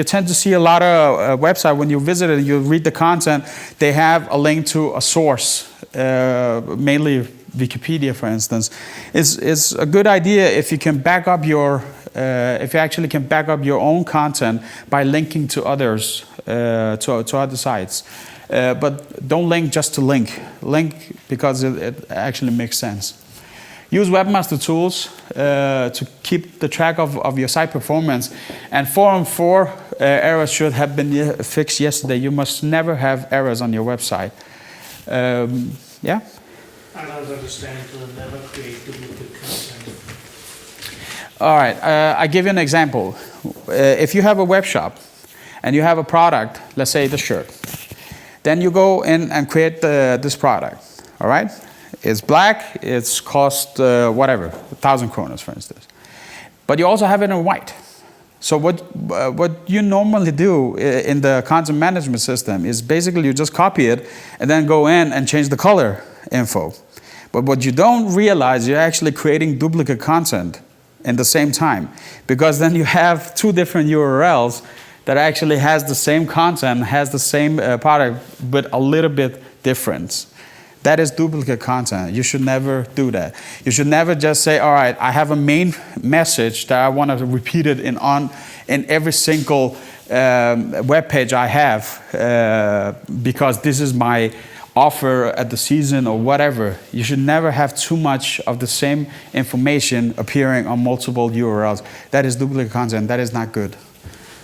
A: tend to see a lot of websites when you visit it and you read the content, they have a link to a source, mainly Wikipedia, for instance. It's a good idea if you can back up your if you actually can back up your own content by linking to others, to other sites. But don't link just to link. Link because it actually makes sense. Use webmaster tools to keep the track of your site performance. And 404 errors should have been fixed yesterday. You must never have errors on your website. Yeah?
D: I don't understand to never create duplicate content.
A: All right, I give you an example. If you have a web shop and you have a product, let's say the shirt, then you go in and create this product, all right? It's black, it's cost whatever, 1,000 kroner, for instance. But you also have it in white. So what you normally do in the content management system is basically you just copy it and then go in and change the color info. But what you don't realize, you're actually creating duplicate content in the same time, because then you have two different URLs that actually has the same content, has the same product, but a little bit different. That is duplicate content. You should never do that. You should never just say, all right, I have a main message that I want to repeat it in every single web page I have, because this is my offer at the season or whatever. You should never have too much of the same information appearing on multiple URLs. That is duplicate content. That is not good.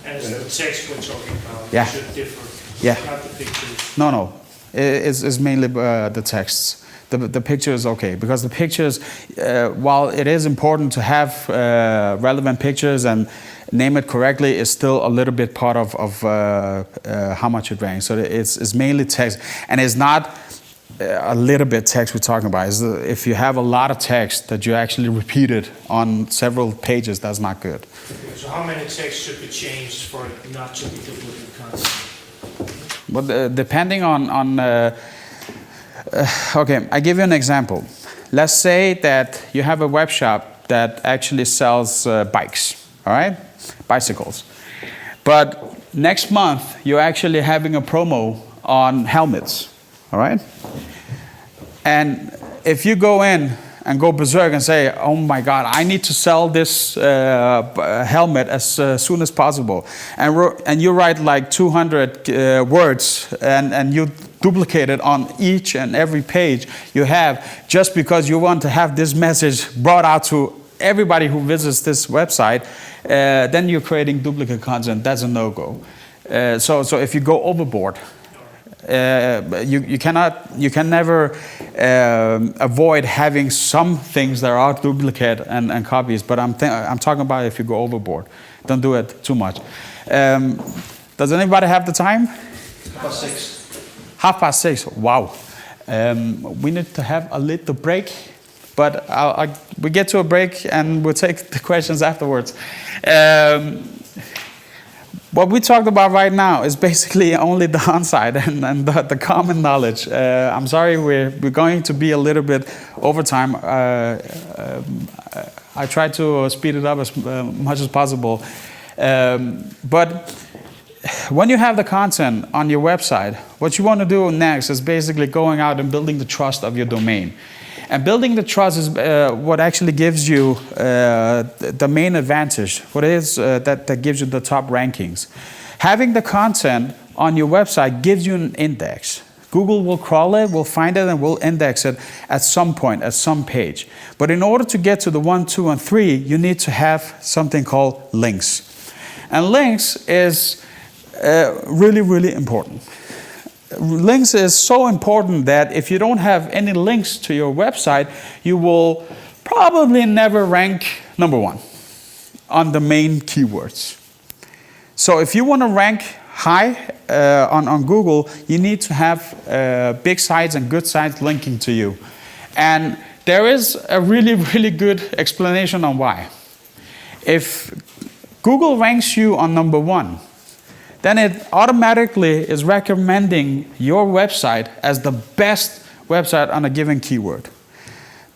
D: And it's the text we're talking about.
A: Yeah.
D: It should differ.
A: Yeah.
D: Not the pictures.
A: No. It's mainly the texts. The picture is okay, because the pictures, while it is important to have relevant pictures and name it correctly, is still a little bit part of how much it ranks. So it's mainly text, and it's not a little bit text we're talking about. If you have a lot of text that you actually repeat it on several pages, that's not good.
D: Okay, so how many texts should be changed for it not to be duplicate content?
A: But depending on okay, I give you an example. Let's say that you have a web shop that actually sells bikes, all right? Bicycles. But next month, you're actually having a promo on helmets, all right? And if you go in and go berserk and say, oh my God, I need to sell this helmet as soon as possible. And you write like 200 words and you duplicate it on each and every page you have, just because you want to have this message brought out to everybody who visits this website, then you're creating duplicate content. That's a no-go. So if you go overboard, you can never avoid having some things that are duplicate and copies, but I'm talking about if you go overboard. Don't do it too much. Does anybody have the time?
E: 6:30.
A: 6:30. Wow. We need to have a little break, but we get to a break and we'll take the questions afterwards. What we talked about right now is basically only the onside and the common knowledge. I'm sorry, we're going to be a little bit over time. I try to speed it up as much as possible. But when you have the content on your website, what you want to do next is basically going out and building the trust of your domain. And building the trust is what actually gives you the main advantage. What is that gives you the top rankings. Having the content on your website gives you an index. Google will crawl it, will find it, and will index it at some point, at some page. But in order to get to the 1, 2, and 3, you need to have something called links. And links is really, really important. Links is so important that if you don't have any links to your website, you will probably never rank number 1 on the main keywords. So if you want to rank high on Google, you need to have big sites and good sites linking to you. And there is a really, really good explanation on why. If Google ranks you on number 1, then it automatically is recommending your website as the best website on a given keyword.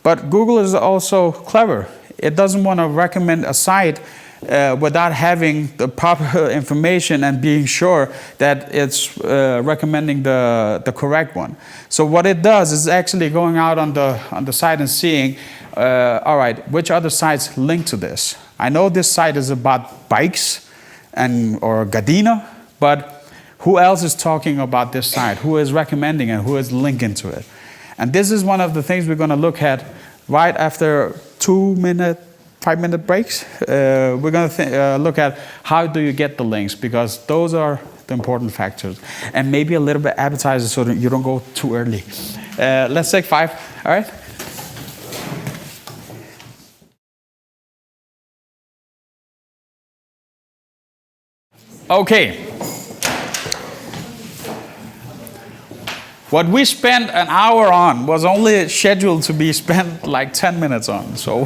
A: But Google is also clever. It doesn't want to recommend a site without having the proper information and being sure that it's recommending the correct one. So what it does is actually going out on the site and seeing, all right, which other sites link to this. I know this site is about bikes or Gardena, but who else is talking about this site? Who is recommending it? Who is linking to it? And this is one of the things we're going to look at right after 5-minute breaks. We're going to look at how do you get the links, because those are the important factors. And maybe a little bit advertising so that you don't go too early. Let's take 5, all right? Okay. What we spent an hour on was only scheduled to be spent like 10 minutes on. So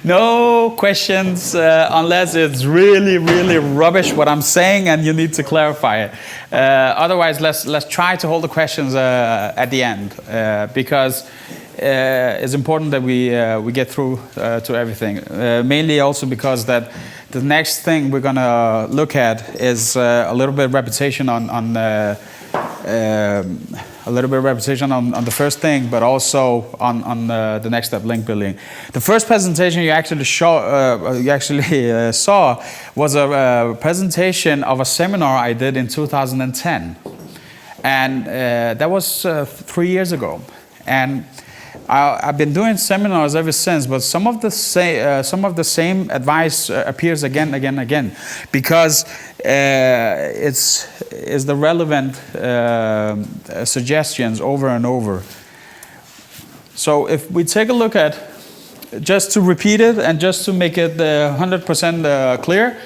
A: no questions unless it's really, really rubbish what I'm saying and you need to clarify it. Otherwise, let's try to hold the questions at the end because it's important that we get through to everything. Mainly also because that the next thing we're going to look at is a little bit of repetition on the first thing, but also on the next step, link building. The first presentation you actually saw was a presentation of a seminar I did in 2010, and that was 3 years ago. And I've been doing seminars ever since, but some of the same advice appears again, because it's the relevant suggestions over and over. So if we take a look at, just to repeat it and just to make it 100% clear,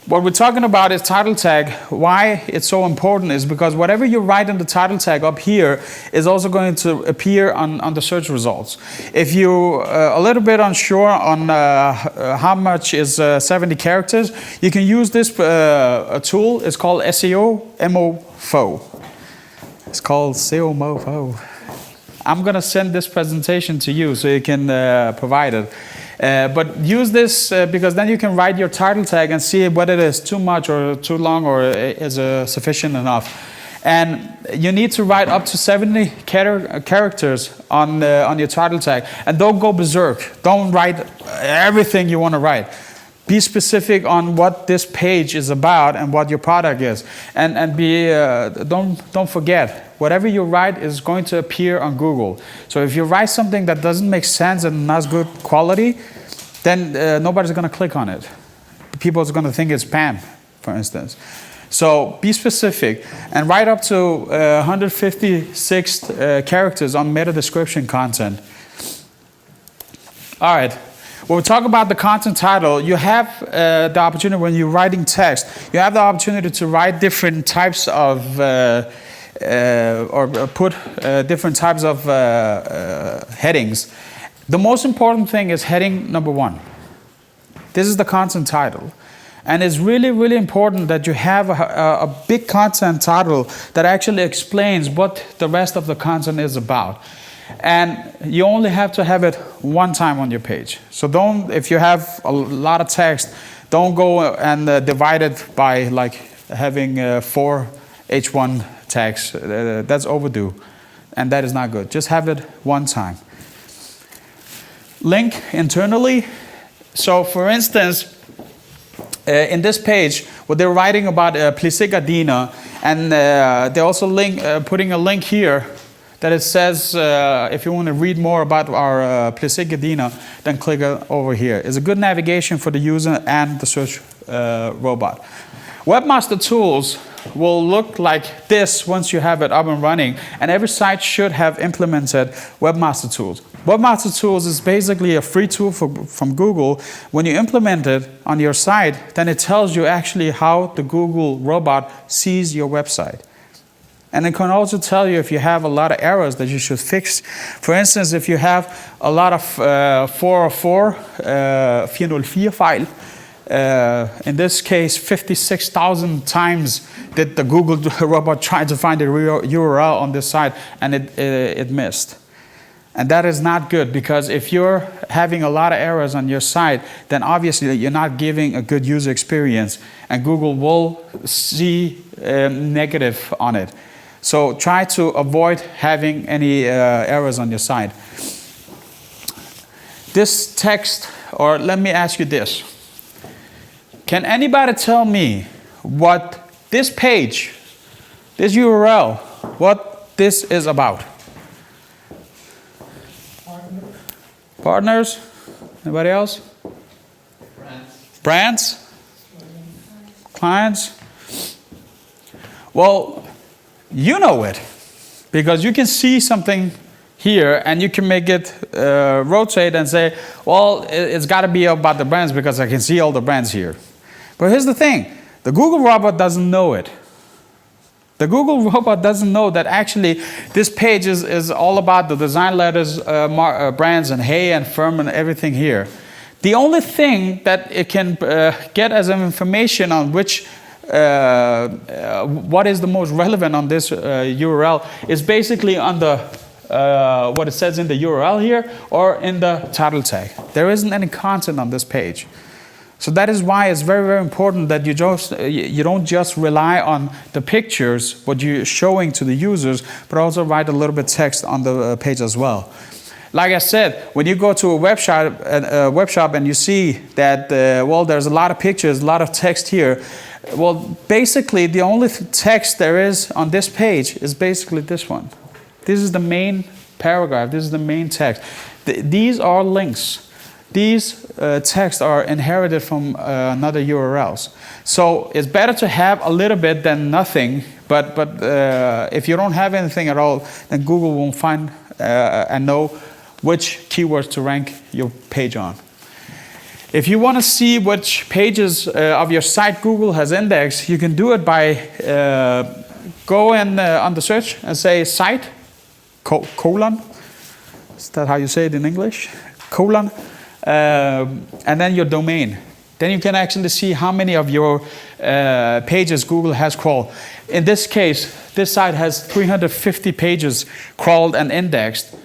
A: what we're talking about is title tag. Why it's so important is because whatever you write in the title tag up here is also going to appear on the search results. If you're a little bit unsure on how much is 70 characters, you can use this tool. It's called SEO MOFO. It's called SEO MOFO. I'm going to send this presentation to you so you can provide it. But use this because then you can write your title tag and see whether it is too much or too long or is sufficient enough. And you need to write up to 70 characters on your title tag. And don't go berserk. Don't write everything you want to write. Be specific on what this page is about and what your product is. And don't forget, whatever you write is going to appear on Google. So if you write something that doesn't make sense and not good quality, then nobody's going to click on it. People are going to think it's spam, for instance. So be specific and write up to 156 characters on meta description content. All right. When we talk about the content title, you have the opportunity when you're writing text, you have the opportunity to write different types of or put different types of headings. The most important thing is heading number 1. This is the content title. And it's really, really important that you have a big content title that actually explains what the rest of the content is about. And you only have to have it one time on your page. So don't, if you have a lot of text, don't go and divide it by like having 4 H1 tags. That's overdue. And that is not good. Just have it one time. Link internally. So for instance, in this page, what they're writing about Plissé Gardena, and they're also putting a link here that it says, if you want to read more about our Plissé Gardena, then click over here. It's a good navigation for the user and the search robot. Webmaster Tools will look like this once you have it up and running, and every site should have implemented Webmaster Tools. Webmaster Tools is basically a free tool from Google. When you implement it on your site, then it tells you actually how the Google robot sees your website. And it can also tell you if you have a lot of errors that you should fix. For instance, if you have a lot of 404 fejl, in this case, 56,000 times did the Google robot try to find the URL on this site, and it missed. And that is not good, because if you're having a lot of errors on your site, then obviously you're not giving a good user experience, and Google will see negative on it. So try to avoid having any errors on your site. This text, or let me ask you this. Can anybody tell me what this page, this URL, what this is about? Partners? Anybody else? Brands? Clients? Well, you know it, because you can see something here and you can make it rotate and say, well, it's got to be about the brands because I can see all the brands here. But here's the thing, the Google robot doesn't know it. The Google robot doesn't know that actually this page is all about the design letters, brands, and hey and firm and everything here. The only thing that it can get as information on which what is the most relevant on this URL is basically on the what it says in the URL here or in the title tag. There isn't any content on this page. So that is why it's very, very important that you don't just rely on the pictures, what you're showing to the users, but also write a little bit text on the page as well. Like I said, when you go to a web shop and you see that, well, there's a lot of pictures, a lot of text here. Well, basically, the only text there is on this page is basically this one. This is the main paragraph. This is the main text. These are links. These texts are inherited from another URLs. So it's better to have a little bit than nothing. But if you don't have anything at all, then Google won't find and know which keywords to rank your page on. If you want to see which pages of your site Google has indexed, you can do it by go in on the search and say site, colon. Is that how you say it in English? Colon. And then your domain. Then you can actually see how many of your pages Google has crawled. In this case, this site has 350 pages crawled and indexed.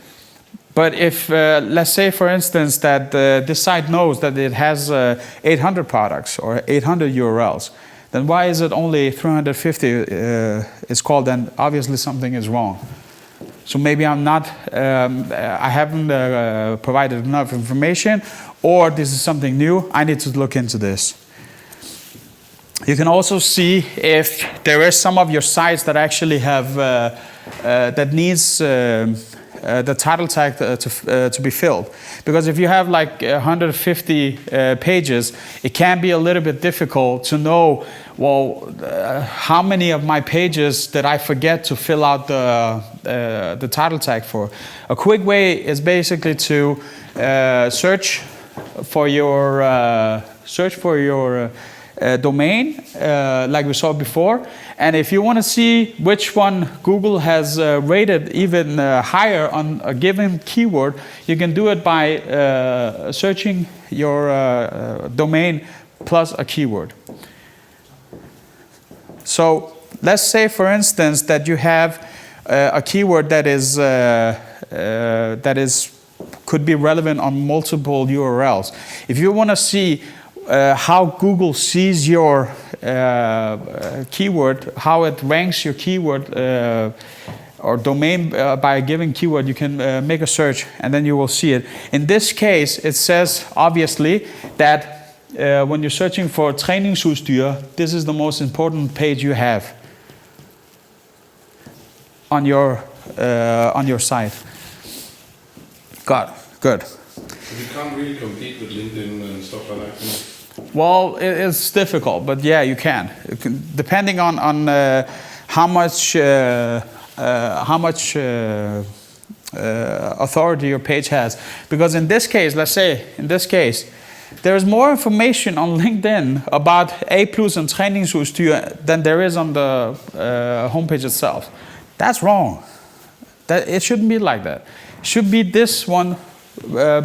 A: But if, let's say for instance, that this site knows that it has 800 products or 800 URLs, then why is it only 350 is called? Then obviously something is wrong. So maybe I haven't provided enough information, or this is something new. I need to look into this. You can also see if there is some of your sites that actually have, that needs the title tag to be filled. Because if you have like 150 pages, it can be a little bit difficult to know, well, how many of my pages did I forget to fill out the title tag for? A quick way is basically to search for your domain, like we saw before. And if you want to see which one Google has rated even higher on a given keyword, you can do it by searching your domain plus a keyword. So let's say, for instance, that you have a keyword that could be relevant on multiple URLs. If you want to see how Google sees your keyword, how it ranks your keyword or domain by a given keyword, you can make a search and then you will see it. In this case, it says obviously that when you're searching for træningsudstyr, this is the most important page you have on your site. Good.
F: So you can't really compete with LinkedIn and stuff like that.
A: Well, it's difficult, but yeah, you can. Depending on how much authority your page has. Because in this case, let's say, in this case, there's more information on LinkedIn about A+ and træningsudstyr than there is on the homepage itself. That's wrong. It shouldn't be like that. It should be this one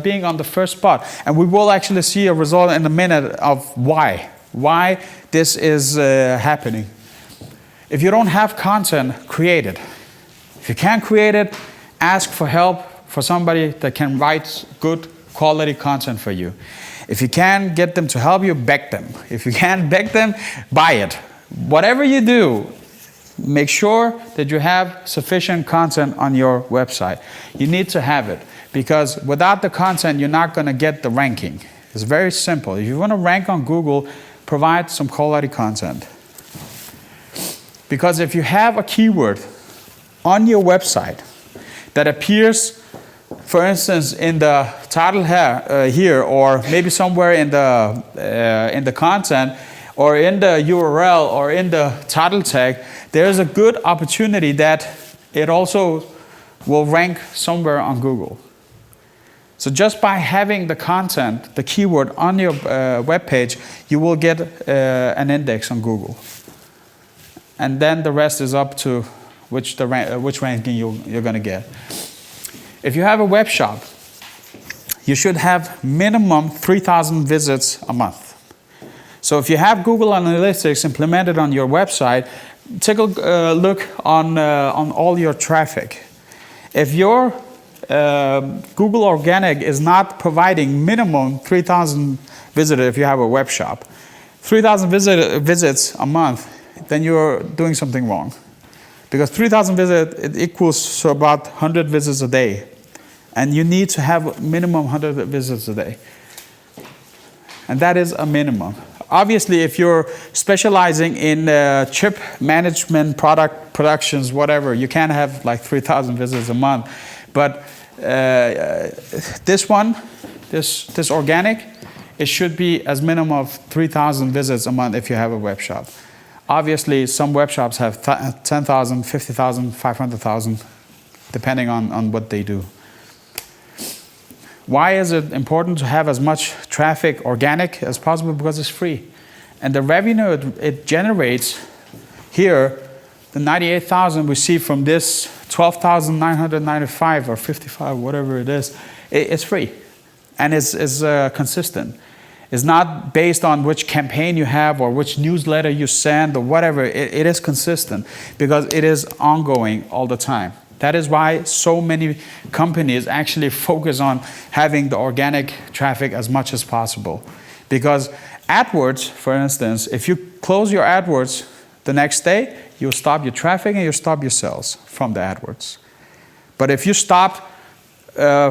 A: being on the first spot. And we will actually see a result in a minute of why this is happening. If you don't have content, create it. If you can't create it, ask for help for somebody that can write good quality content for you. If you can't get them to help you, beg them. If you can't beg them, buy it. Whatever you do, make sure that you have sufficient content on your website. You need to have it, because without the content, you're not going to get the ranking. It's very simple. If you want to rank on Google, provide some quality content. Because if you have a keyword on your website that appears, for instance, in the title here, or maybe somewhere in the content, or in the URL, or in the title tag, there's a good opportunity that it also will rank somewhere on Google. So just by having the content, the keyword on your web page, you will get an index on Google. And then the rest is up to which ranking you're going to get. If you have a web shop, you should have minimum 3,000 visits a month. So if you have Google Analytics implemented on your website, take a look on all your traffic. If your Google Organic is not providing minimum 3,000 visitors, if you have a web shop, 3,000 visits a month, then you're doing something wrong. Because 3,000 visits, it equals to about 100 visits a day. And you need to have minimum 100 visits a day. And that is a minimum. Obviously, if you're specializing in chip management, product productions, whatever, you can have like 3,000 visits a month. But this one, this organic, it should be as minimum of 3,000 visits a month if you have a web shop. Obviously, some web shops have 10,000, 50,000, 500,000, depending on what they do. Why is it important to have as much traffic organic as possible? Because it's free. And the revenue it generates here, the 98,000 we see from this 12,995 or 55, whatever it is, it's free. And it's consistent. It's not based on which campaign you have or which newsletter you send or whatever. It is consistent because it is ongoing all the time. That is why so many companies actually focus on having the organic traffic as much as possible. Because AdWords, for instance, if you close your AdWords the next day, you'll stop your traffic and you'll stop your sales from the AdWords. But if you stop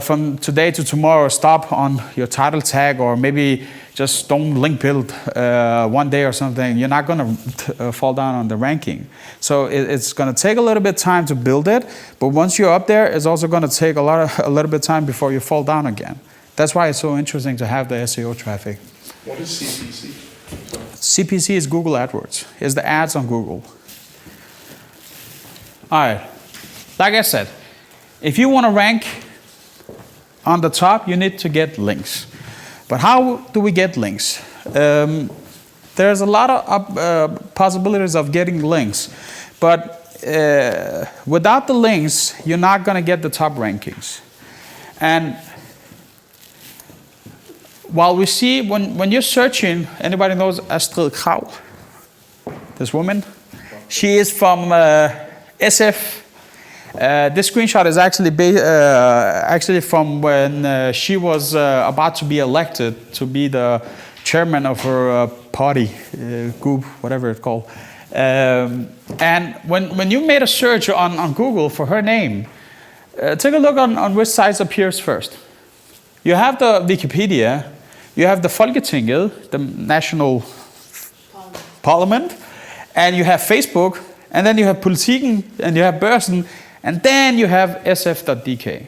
A: from today to tomorrow, stop on your title tag, or maybe just don't link build one day or something, you're not going to fall down on the ranking. So it's going to take a little bit of time to build it, but once you're up there, it's also going to take a little bit of time before you fall down again. That's why it's so interesting to have the SEO traffic.
F: What is CPC?
A: CPC is Google AdWords. It's the ads on Google. All right. Like I said, if you want to rank on the top, you need to get links. But how do we get links? There's a lot of possibilities of getting links. But without the links, you're not going to get the top rankings. And while we see, when you're searching, anybody knows Astrid Krag? This woman? She is from SF. This screenshot is actually from when she was about to be elected to be the chairman of her party group, whatever it's called. And when you made a search on Google for her name, take a look on which sites appears first. You have the Wikipedia, you have the Folketinget, the national parliament, and you have Facebook, and then you have Politiken, and you have Børsen, and then you have sf.dk,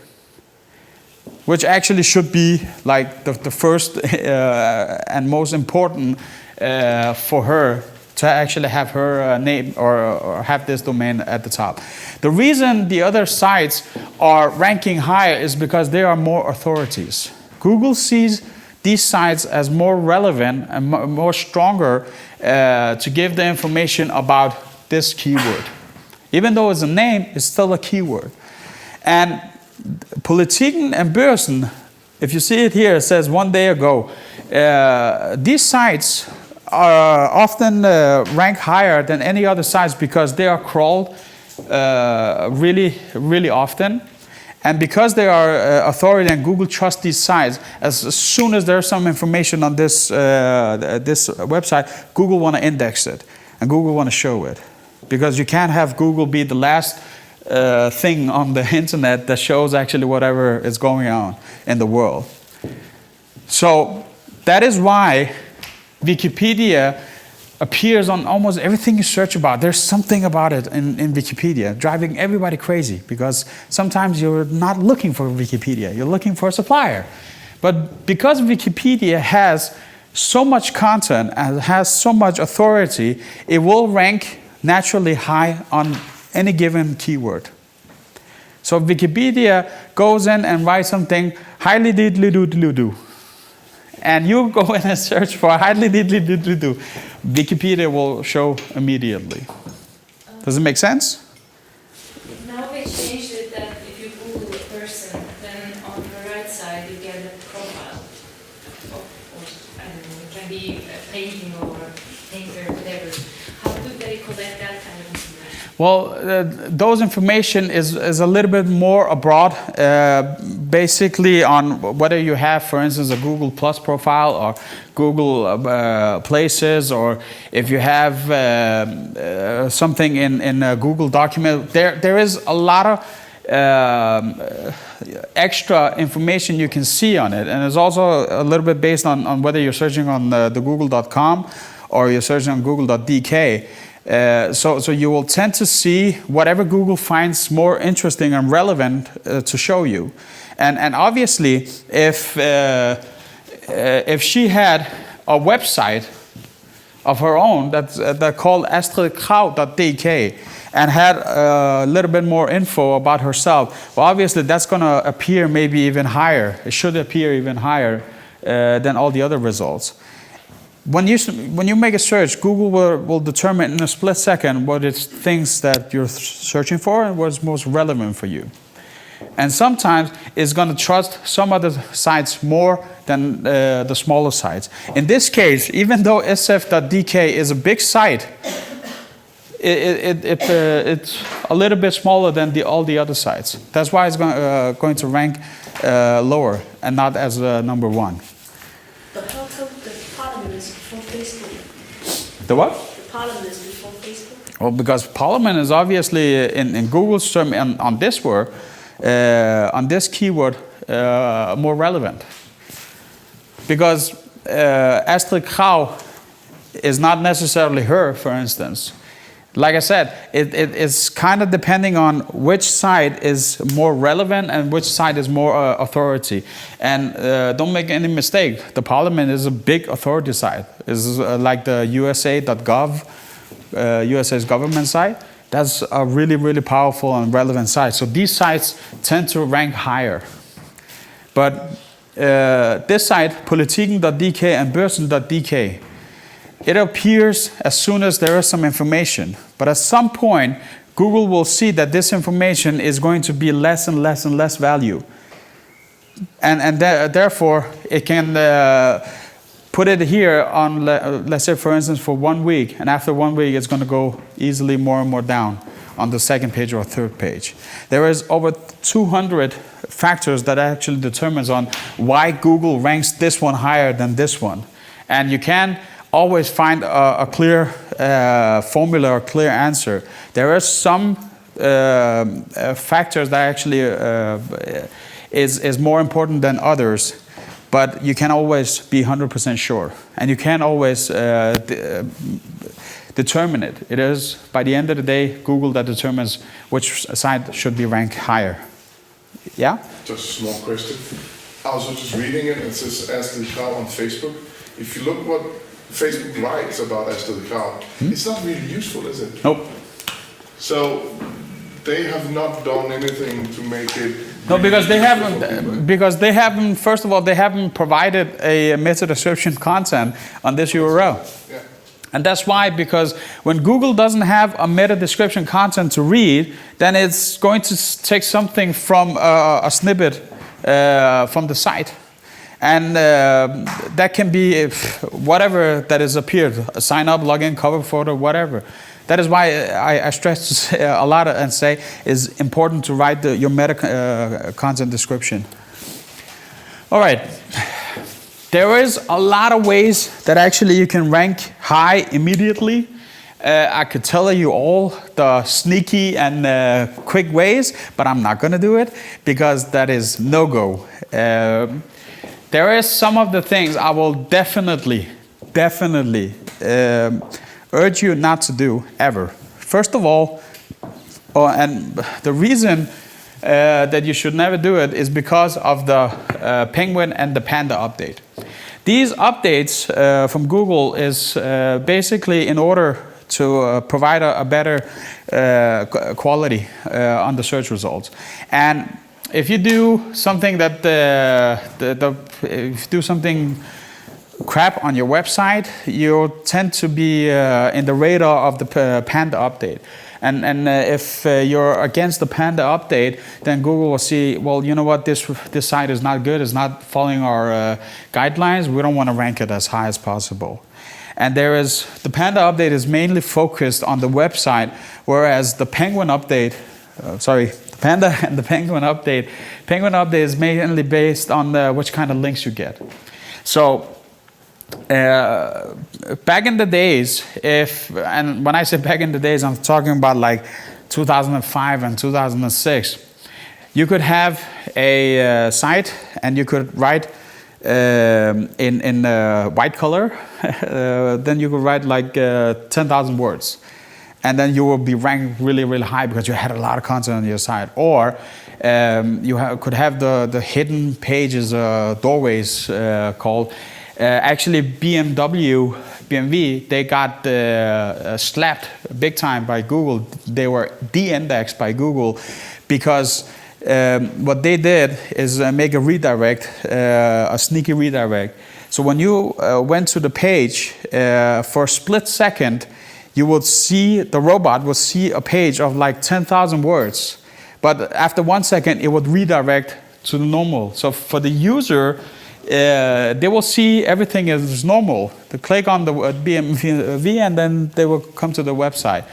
A: which actually should be like the first and most important for her to actually have her name or have this domain at the top. The reason the other sites are ranking higher is because they are more authorities. Google sees these sites as more relevant and more stronger to give the information about this keyword. Even though it's a name, it's still a keyword. And Politiken and Børsen, if you see it here, it says 1 day ago, these sites are often rank higher than any other sites because they are crawled really, really often. And because they are authority and Google trusts these sites, as soon as there's some information on this, this website, Google want to index it and Google want to show it. Because you can't have Google be the last thing on the internet that shows actually whatever is going on in the world. So that is why Wikipedia appears on almost everything you search about. There's something about it in Wikipedia, driving everybody crazy, because sometimes you're not looking for Wikipedia, you're looking for a supplier. But because Wikipedia has so much content and has so much authority, it will rank naturally high on any given keyword. So Wikipedia goes in and writes something, highly diddly doodly doo. And you go in and search for highly diddly doodly doo. Wikipedia will show immediately. Does it make sense?
I: Now we changed it that if you Google a person, then on the right side you get a profile. Or it can be a painting or painter, whatever. How do they collect that kind of information?
A: Well, those information is a little bit more abroad, basically on whether you have, for instance, a Google Plus profile or Google Places, or if you have something in a Google document. There is a lot of extra information you can see on it, and it's also a little bit based on whether you're searching on the google.com or you're searching on google.dk. So you will tend to see whatever Google finds more interesting and relevant to show you. And obviously, if she had a website of her own that's called astridkrav.dk and had a little bit more info about herself, well, obviously that's going to appear maybe even higher. It should appear even higher than all the other results. When you make a search, Google will determine in a split second what it thinks that you're searching for and what's most relevant for you. And sometimes it's going to trust some other sites more than the smaller sites. In this case, even though sf.dk is a big site, it's a little bit smaller than all the other sites. That's why it's going to rank lower and not as number one.
C: But how come the Parliament is before Facebook?
A: The what?
C: The Parliament is before Facebook?
A: Well, because Parliament is obviously in Google's term on this word, on this keyword, more relevant. Because Astrid Krav is not necessarily her, for instance. Like I said, it's kind of depending on which side is more relevant and which side is more authority. And don't make any mistake, the Parliament is a big authority site. It's like the USA.gov, USA's government site. That's a really, really powerful and relevant site. So these sites tend to rank higher. But this site, Politiken.dk and Børsen.dk, it appears as soon as there is some information. But at some point, Google will see that this information is going to be less and less and less value. And therefore, it can put it here on, let's say, for instance, for 1 week. And after 1 week, it's going to go easily more and more down on the second page or third page. There is over 200 factors that actually determines on why Google ranks this one higher than this one. And you can always find a clear formula or clear answer. There are some factors that actually is more important than others, but you can always be 100% sure, and you can always determine it. It is, by the end of the day, Google that determines which site should be ranked higher. Yeah?
F: Just a small question. I was just reading it. It says Astrid Krav on Facebook. If you look what Facebook writes about Astrid Krav, it's not really useful, is it?
A: Nope.
F: So they have not done anything to make it.
A: No, because they
F: really useful for people.
A: haven't. Because they haven't. First of all, they haven't provided a meta description content on this URL.
F: Yeah.
A: And that's why, because when Google doesn't have a meta description content to read, then it's going to take something from a snippet from the site. And that can be whatever that is appeared, sign up, login, cover photo, whatever. That is why I stress a lot and say it's important to write your meta content description. All right. There is a lot of ways that actually you can rank high immediately. I could tell you all the sneaky and quick ways, but I'm not going to do it because that is no-go. There is some of the things I will definitely urge you not to do ever. First of all, and the reason that you should never do it is because of the Penguin and the Panda update. These updates from Google is basically in order to provide a better quality on the search results. And if you do something that if you do something crap on your website, you tend to be in the radar of the Panda update. And if you're against the Panda update, then Google will see, well, you know what, this site is not good, it's not following our guidelines, we don't want to rank it as high as possible. And the Panda update is mainly focused on the website, whereas the Penguin update, the Panda and the Penguin update is mainly based on which kind of links you get. So, back in the days, and when I say back in the days, I'm talking about like 2005 and 2006, you could have a site and you could write in white color, then you could write like 10,000 words. And then you will be ranked really, really high because you had a lot of content on your site. Or you could have the hidden pages, doorways called. Actually, BMW, they got slapped big time by Google. They were de-indexed by Google because what they did is make a redirect, a sneaky redirect. So when you went to the page, for a split second, you would see, the robot would see a page of like 10,000 words. But after 1 second, it would redirect to the normal. So for the user, they will see everything as normal. They click on the BMW and then they will come to the website.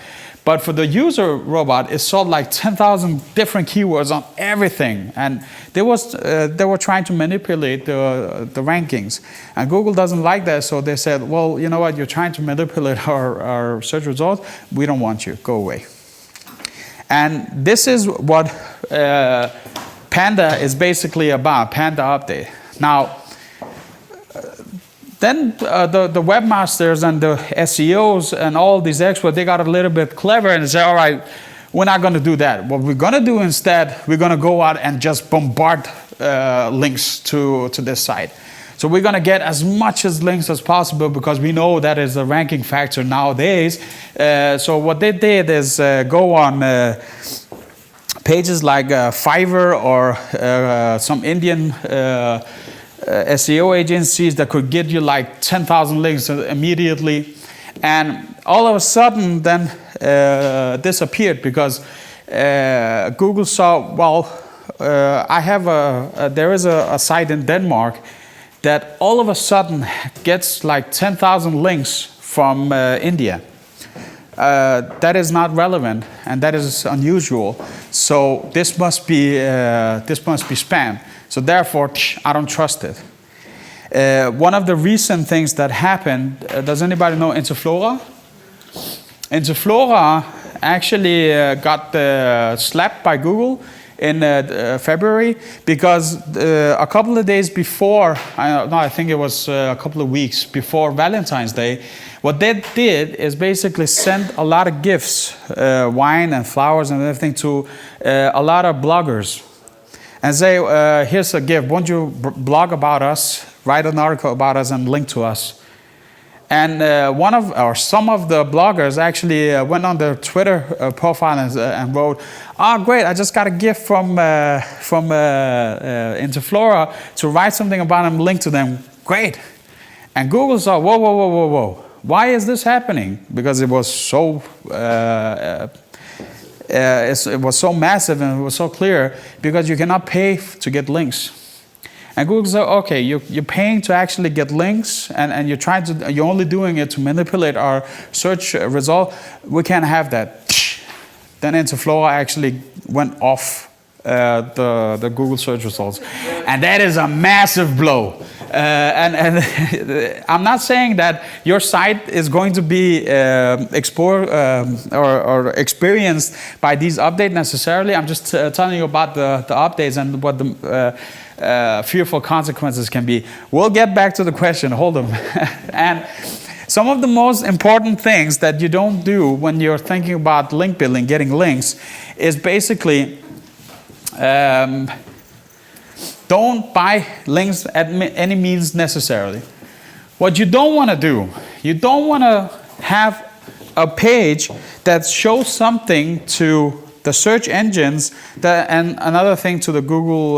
A: But for the user robot, it saw like 10,000 different keywords on everything. And they were trying to manipulate the rankings. And Google doesn't like that, so they said, well, you know what, you're trying to manipulate our search results. We don't want you, go away. And this is what Panda is basically about, Panda update. Now, then the webmasters and the SEOs and all these experts, they got a little bit clever and said, all right, we're not going to do that. What we're going to do instead, we're going to go out and just bombard links to this site. So we're going to get as much as links as possible because we know that is a ranking factor nowadays. So what they did is go on pages like Fiverr or some Indian SEO agencies that could get you like 10,000 links immediately. And all of a sudden then disappeared because Google saw, well, there is a site in Denmark that all of a sudden gets like 10,000 links from India. That is not relevant and that is unusual. So this must be spam. So therefore, I don't trust it. One of the recent things that happened, does anybody know Interflora? Interflora actually got slapped by Google in February because a couple of days before, I think it was a couple of weeks before Valentine's Day, what they did is basically send a lot of gifts, wine and flowers and everything to a lot of bloggers. And say, here's a gift, won't you blog about us, write an article about us and link to us. And some of the bloggers actually went on their Twitter profile and wrote, "Oh, great! I just got a gift from Interflora to write something about them, link to them. Great!" And Google saw, "Whoa, whoa, whoa, whoa, whoa! Why is this happening?" Because it was so it was so massive and it was so clear. Because you cannot pay to get links. And Google said, okay, you're paying to actually get links, and you're only doing it to manipulate our search result. We can't have that. Then Interflora actually went off the Google search results, and that is a massive blow. And I'm not saying that your site is going to be explored or experienced by these updates necessarily. I'm just telling you about the updates and what the fearful consequences can be. We'll get back to the question, hold on. And some of the most important things that you don't do when you're thinking about link building, getting links, is basically don't buy links at any means necessarily. What you don't want to do, you don't want to have a page that shows something to the search engines and another thing to the Google,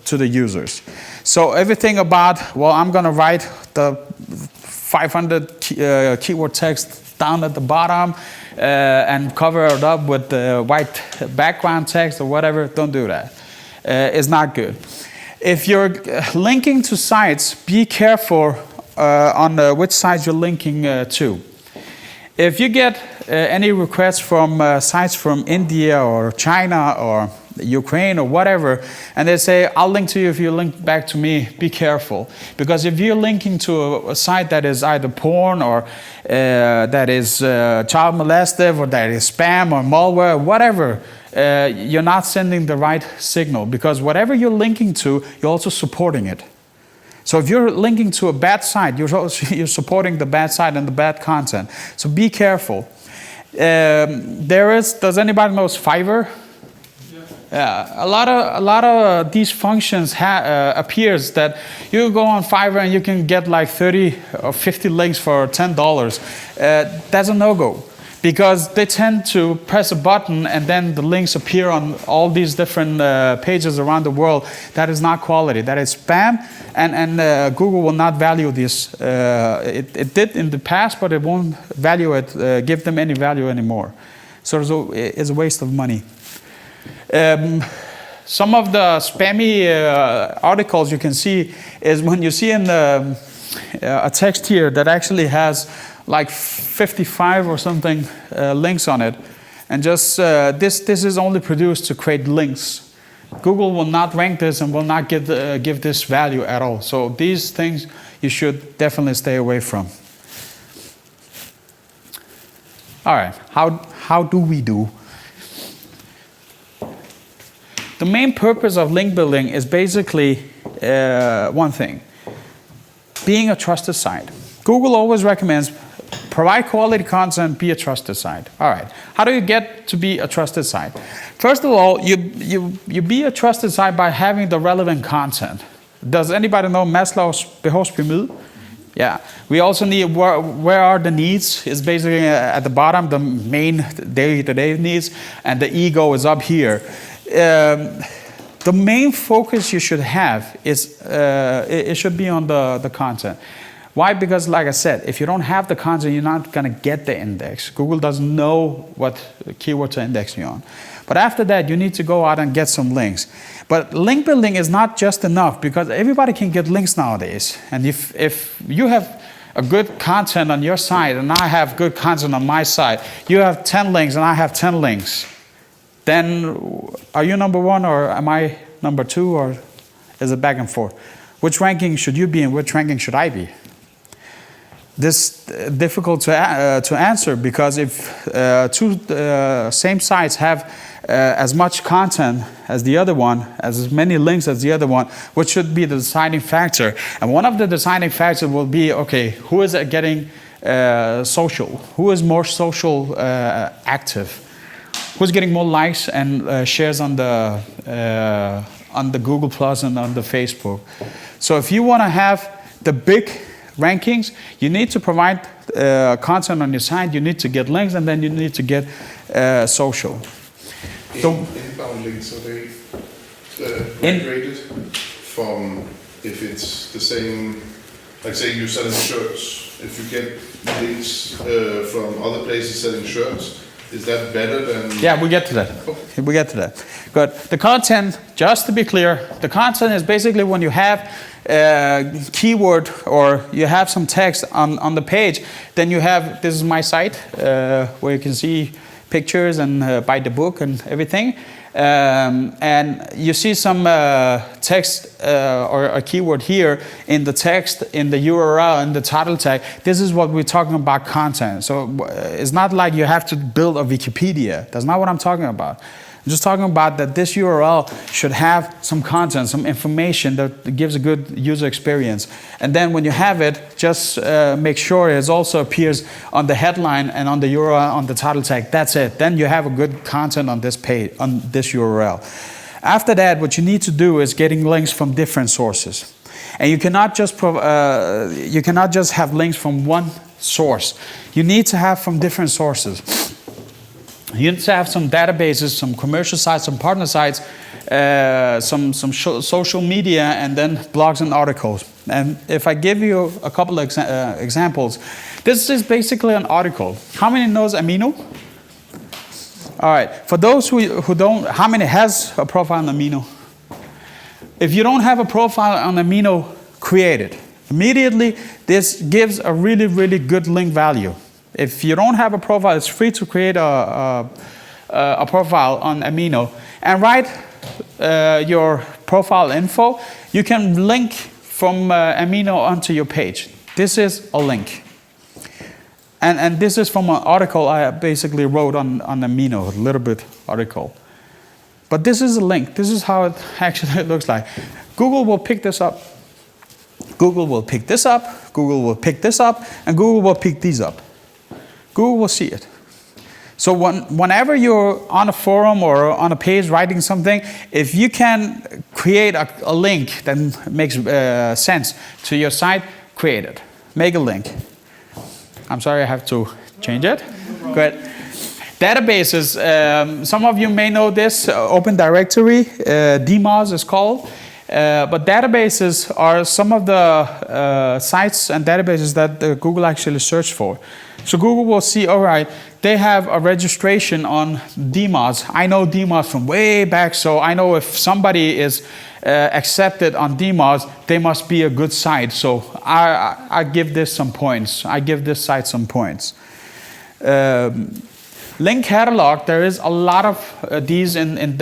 A: to the users. So everything about, well, I'm going to write the 500 keyword text down at the bottom and cover it up with the white background text or whatever, don't do that. It's not good. If you're linking to sites, be careful on which sites you're linking to. If you get any requests from sites from India or China or Ukraine or whatever, and they say, I'll link to you if you link back to me, be careful. Because if you're linking to a site that is either porn or that is child molestive or that is spam or malware, whatever, you're not sending the right signal. Because whatever you're linking to, you're also supporting it. So if you're linking to a bad site, you're supporting the bad site and the bad content. So be careful. Does anybody know Fiverr? Yeah, a lot of these functions appears that you go on Fiverr and you can get like 30 or 50 links for $10. That's a no-go. Because they tend to press a button and then the links appear on all these different pages around the world. That is not quality. That is spam, and Google will not value this. It did in the past, but it won't value it, give them any value anymore. So it's a waste of money. Some of the spammy articles you can see is when you see in a text here that actually has like 55 or something links on it, and just this is only produced to create links. Google will not rank this and will not give this value at all. So these things you should definitely stay away from. All right, how do we do? The main purpose of link building is basically one thing: being a trusted site. Google always recommends provide quality content, be a trusted site. All right, how do you get to be a trusted site? First of all, you be a trusted site by having the relevant content. Does anybody know Maslow's behovspyramide? Yeah, we also need where are the needs is basically at the bottom, the main day-to-day needs, and the ego is up here. The main focus you should have is it should be on the content. Why? Because like I said, if you don't have the content, you're not going to get the index. Google doesn't know what keyword to index you on. But after that, you need to go out and get some links. But link building is not just enough, because everybody can get links nowadays. And if you have a good content on your site and I have good content on my site, you have 10 links and I have 10 links, then are you number one or am I number two, or is it back and forth? Which ranking should you be and which ranking should I be? This is difficult to answer, because if two same sites have as much content as the other one, as many links as the other one, what should be the deciding factor? And one of the deciding factors will be, okay, who is getting social? Who is more social active? Who's getting more likes and shares on the Google Plus and on the Facebook? So if you want to have the big rankings, you need to provide content on your site, you need to get links, and then you need to get social.
F: Inbound links, so they migrated from, if it's the same, like say you're selling shirts, if you get links from other places selling shirts, is that better than?
A: Yeah, we get to that.
F: Okay.
A: We get to that. Good. The content, just to be clear, the content is basically when you have keyword or you have some text on the page, then you have, this is my site, where you can see pictures and buy the book and everything. And you see some text or a keyword here in the text, in the URL, in the title tag. This is what we're talking about content. So it's not like you have to build a Wikipedia. That's not what I'm talking about. I'm just talking about that this URL should have some content, some information that gives a good user experience. And then when you have it, just make sure it also appears on the headline and on the URL, on the title tag. That's it. Then you have a good content on this page, on this URL. After that, what you need to do is getting links from different sources. And you cannot just have links from one source. You need to have from different sources. You need to have some databases, some commercial sites, some partner sites, some social media, and then blogs and articles. And if I give you a couple of examples, this is basically an article. How many knows Amino? All right. For those who don't, how many has a profile on Amino? If you don't have a profile on Amino, create it. Immediately, this gives a really, really good link value. If you don't have a profile, it's free to create a profile on Amino and write your profile info. You can link from Amino onto your page. This is a link. And this is from an article I basically wrote on Amino, a little bit article. But this is a link. This is how it actually looks like. Google will pick this up. Google will pick this up. Google will pick this up. And Google will pick these up. Google will see it. So whenever you're on a forum or on a page writing something, if you can create a link that makes sense to your site, create it. Make a link. I'm sorry, I have to change it. Good. Databases, some of you may know this, Open Directory, DMOZ is called. But databases are some of the sites and databases that Google actually searched for. So Google will see, all right, they have a registration on DMOZ. I know DMOZ from way back, so I know if somebody is accepted on DMOZ, they must be a good site. So I give this some points. I give this site some points. Link catalog, there is a lot of these in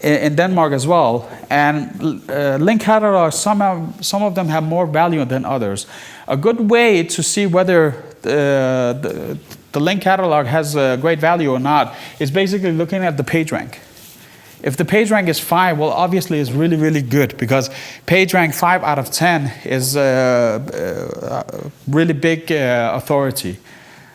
A: Denmark as well. And link catalog, some of them have more value than others. A good way to see whether the link catalog has great value or not is basically looking at the page rank. If the page rank is 5, well, obviously it's really, really good because page rank 5 out of 10 is a really big authority.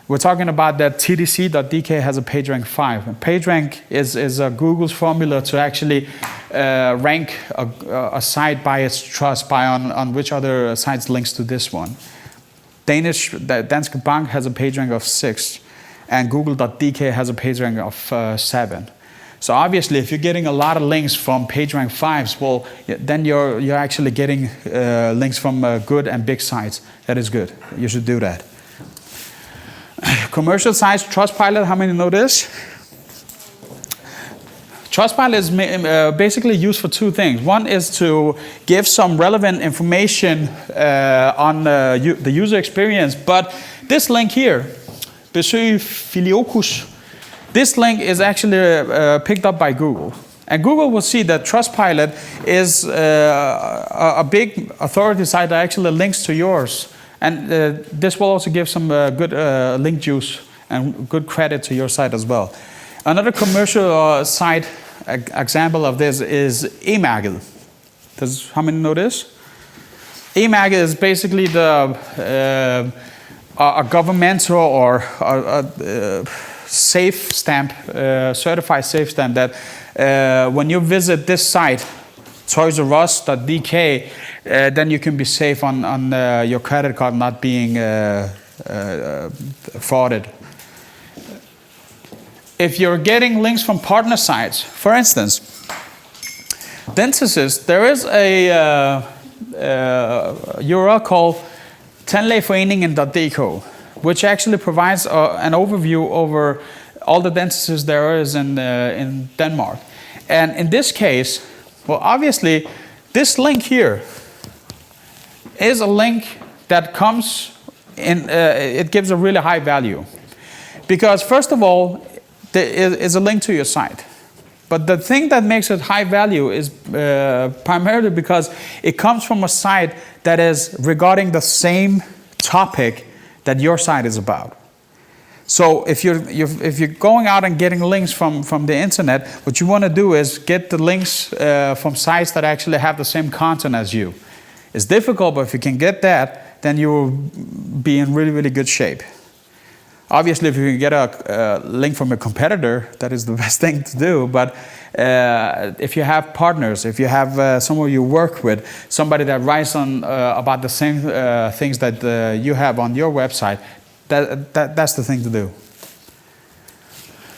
A: We're talking about that TDC.dk has a PageRank 5. And PageRank is Google's formula to actually rank a site by its trust, by on which other sites links to this one. Danske Bank has a PageRank of 6, and Google.dk has a PageRank of 7. So obviously, if you're getting a lot of links from PageRank 5s, well, then you're actually getting links from good and big sites. That is good. You should do that. Commercial sites, Trustpilot, how many know this? Trustpilot is basically used for two things. One is to give some relevant information on the user experience, but this link here, Besøg Filiokus, this link is actually picked up by Google. And Google will see that Trustpilot is a big authority site that actually links to yours. And this will also give some good link juice and good credit to your site as well. Another commercial site example of this is eMærket. How many know this? eMærket is basically a governmental or a safe stamp, certified safe stamp that when you visit this site, toysrus.dk, then you can be safe on your credit card not being frauded. If you're getting links from partner sites, for instance, Dentist, there is a URL called tandlægeforeningen.dk, which actually provides an overview over all the dentists there is in Denmark. And in this case, well, obviously, this link here is a link that comes in, it gives a really high value. Because first of all, there is a link to your site. But the thing that makes it high value is primarily because it comes from a site that is regarding the same topic that your site is about. So if you're going out and getting links from the internet, what you want to do is get the links from sites that actually have the same content as you. It's difficult, but if you can get that, then you will be in really, really good shape. Obviously, if you can get a link from a competitor, that is the best thing to do. But if you have partners, if you have someone you work with, somebody that writes on about the same things that you have on your website, that's the thing to do.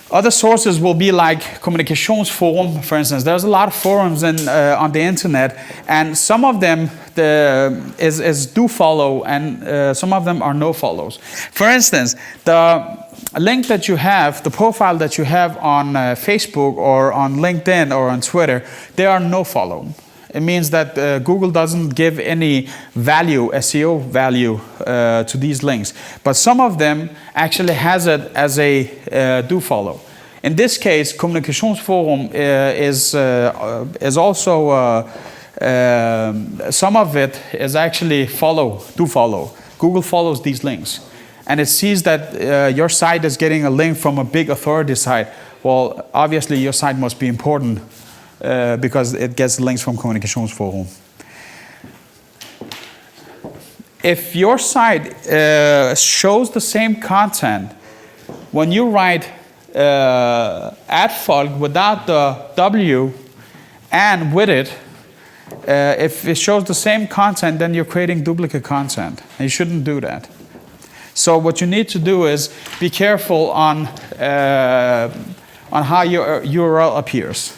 A: Other sources will be like Kommunikationsforum, for instance. There's a lot of forums on the internet, and some of them is do follow, and some of them are no follows. For instance, the link that you have, the profile that you have on Facebook or on LinkedIn or on Twitter, they are no follow. It means that Google doesn't give any value, SEO value, to these links. But some of them actually has it as a do follow. In this case, Kommunikationsforum is also, some of it is actually do follow. Google follows these links. And it sees that your site is getting a link from a big authority site. Well, obviously your site must be important. Because it gets links from Kommunikationsforum. If your site shows the same content, when you write adfolk without the W and with it, if it shows the same content, then you're creating duplicate content. And you shouldn't do that. So what you need to do is be careful on how your URL appears.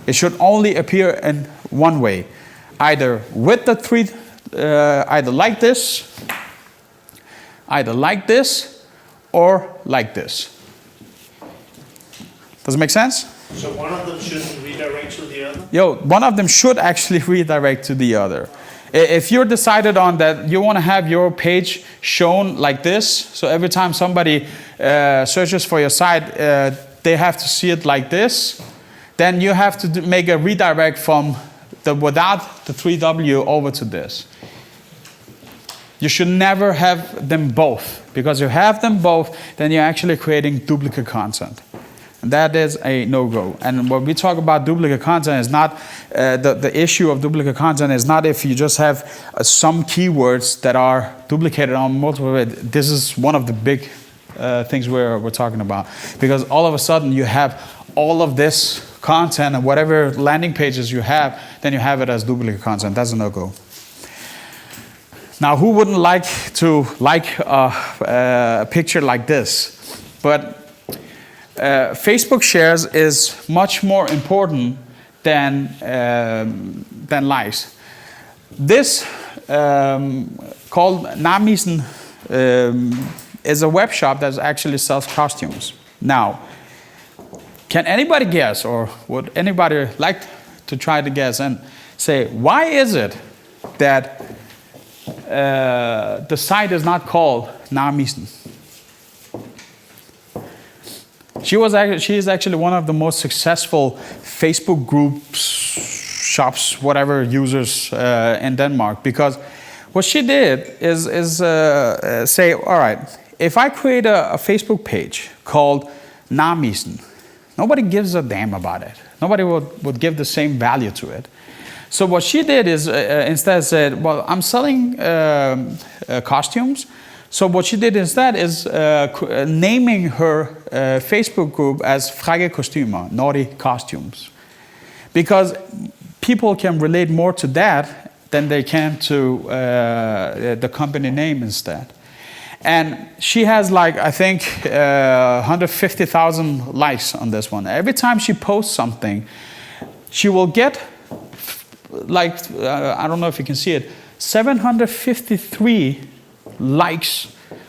A: It should only appear in one way, either with the three, either like this, or like this. Does it make sense?
D: So one of them shouldn't redirect to the other?
A: One of them should actually redirect to the other. If you're decided on that you want to have your page shown like this, so every time somebody searches for your site, they have to see it like this, then you have to make a redirect from the without the 3W over to this. You should never have them both, because you have them both, then you're actually creating duplicate content. And that is a no-go. And when we talk about duplicate content, is not the issue of duplicate content is not if you just have some keywords that are duplicated on multiple. This is one of the big things we're talking about, because all of a sudden you have all of this content and whatever landing pages you have, then you have it as duplicate content. That's a no-go. Now, who wouldn't like to a picture like this? But Facebook shares is much more important than likes. This called Namisen is a web shop that actually sells costumes. Now, can anybody guess, or would anybody like to try to guess and say, why is it that the site is not called Namisen? She is actually one of the most successful Facebook groups, shops, whatever users in Denmark, because what she did is say, all right, if I create a Facebook page called Namisen, nobody gives a damn about it. Nobody would give the same value to it. So what she did is instead said, well, I'm selling costumes. So what she did instead is naming her Facebook group as Frække Kostymer, naughty costumes. Because people can relate more to that than they can to the company name instead. And she has like, I think, 150,000 likes on this one. Every time she posts something, she will get, like, I don't know if you can see it, 753 likes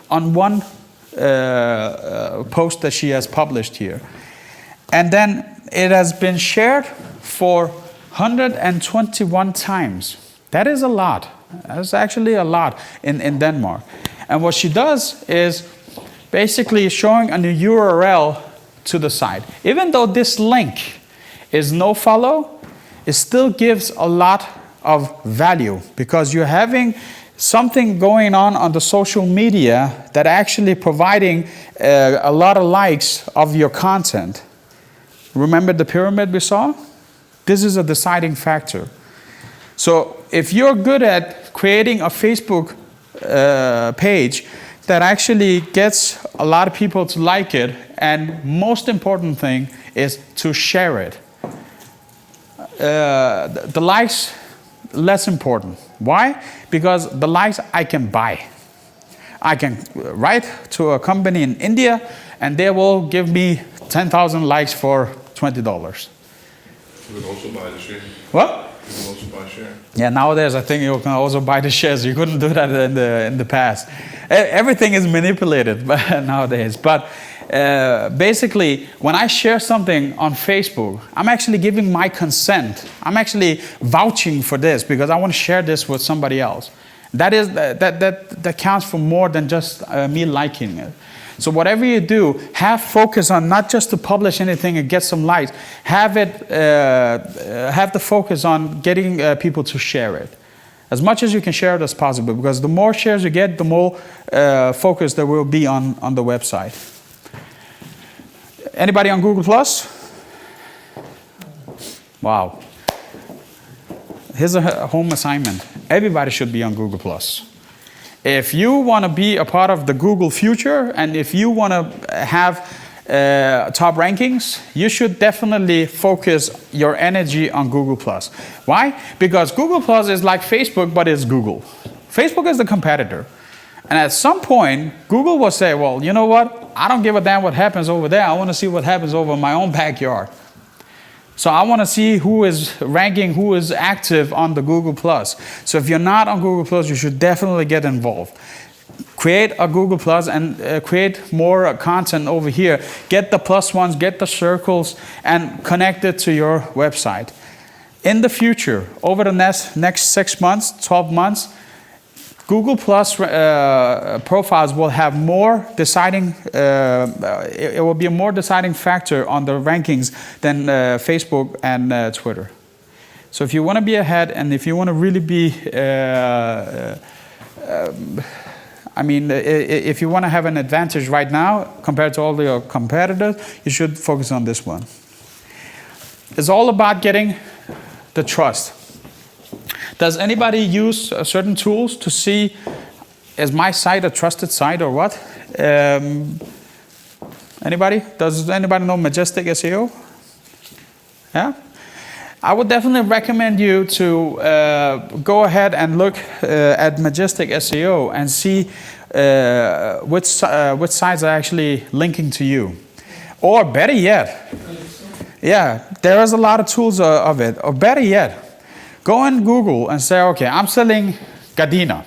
A: on one post that she has published here. And then it has been shared for 121 times. That is a lot. That's actually a lot in Denmark. And what she does is basically showing a new URL to the site. Even though this link is no follow, it still gives a lot of value because you're having something going on the social media that actually providing a lot of likes of your content. Remember the pyramid we saw? This is a deciding factor. So if you're good at creating a Facebook page that actually gets a lot of people to like it, and most important thing is to share it. The likes, less important. Why? Because the likes I can buy. I can write to a company in India and they will give me 10,000 likes for $20.
F: You could also buy the share.
A: What?
F: You can also buy share.
A: Yeah, nowadays I think you can also buy the shares. You couldn't do that in the past. Everything is manipulated nowadays. But basically, when I share something on Facebook, I'm actually giving my consent. I'm actually vouching for this because I want to share this with somebody else. That counts for more than just me liking it. So whatever you do, have focus on not just to publish anything and get some likes. Have the focus on getting people to share it. As much as you can share it as possible, because the more shares you get, the more focus there will be on the website. Anybody on Google+? Wow. Here's a home assignment. Everybody should be on Google+. If you want to be a part of the Google future, and if you want to have top rankings, you should definitely focus your energy on Google+. Why? Because Google+ is like Facebook, but it's Google. Facebook is the competitor. And at some point, Google will say, well, you know what? I don't give a damn what happens over there. I want to see what happens over in my own backyard. So I want to see who is ranking, who is active on the Google+. So if you're not on Google+, you should definitely get involved. Create a Google+ and create more content over here. Get the plus ones, get the circles, and connect it to your website. In the future, over the next 6 months, 12 months, Google+ profiles will have more deciding, it will be a more deciding factor on the rankings than Facebook and Twitter. So if you want to be ahead and if you want to really be, if you want to have an advantage right now compared to all your competitors, you should focus on this one. It's all about getting the trust. Does anybody use certain tools to see, is my site a trusted site or what? Anybody? Does anybody know Majestic SEO? Yeah? I would definitely recommend you to go ahead and look at Majestic SEO and see which sites are actually linking to you. Or better yet, yeah, there is a lot of tools of it. Or better yet, go on Google and say, okay, I'm selling Gardena.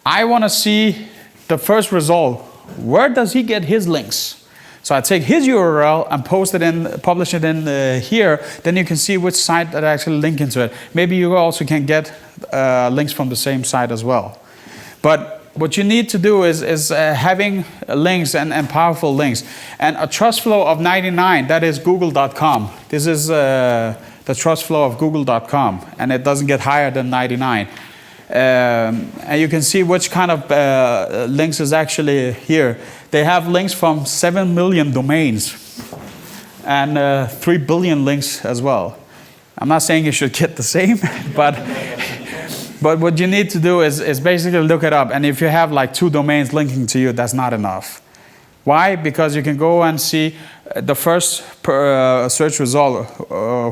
A: I want to see the first result. Where does he get his links? So I take his URL and post it in, publish it in here. Then you can see which site that actually link into it. Maybe you also can get links from the same site as well. But what you need to do is having links and powerful links. And a trust flow of 99, that is google.com. This is the trust flow of google.com, and it doesn't get higher than 99. And you can see which kind of links is actually here. They have links from 7 million domains and 3 billion links as well. I'm not saying you should get the same, but what you need to do is basically look it up. And if you have like 2 domains linking to you, that's not enough. Why? Because you can go and see the first search result,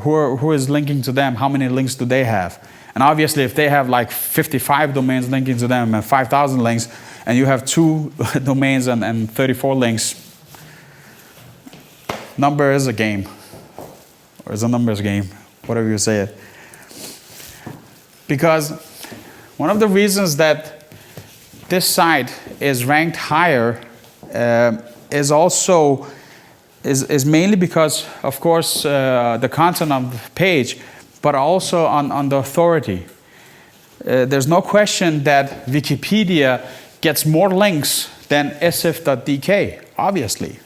A: who is linking to them, how many links do they have? And obviously, if they have like 55 domains linking to them and 5,000 links, and you have 2 domains and 34 links, number is a game. Or is a numbers game, whatever you say it. Because one of the reasons that this site is ranked higher is mainly because, of course, the content of the page, but also on the authority. There's no question that Wikipedia gets more links than sf.dk, obviously.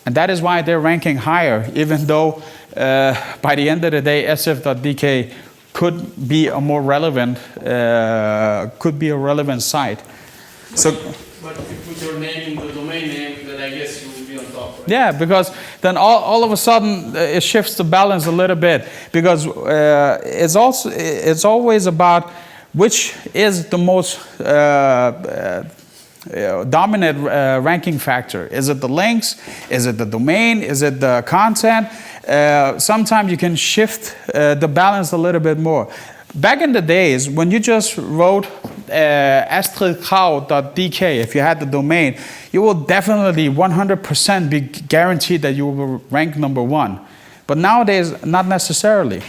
A: And that is why they're ranking higher, even though by the end of the day, sf.dk could be a more relevant, site. So,
G: but if you put your name in the domain name, then I guess you will be on top, right?
A: yeah, because then all of a sudden it shifts the balance a little bit, because it's always about which is the most dominant ranking factor. Is it the links? Is it the domain? Is it the content? Sometimes you can shift the balance a little bit more. Back in the days, when you just wrote astridkrav.dk, if you had the domain, you will definitely 100% be guaranteed that you will rank number 1. But nowadays, not necessarily.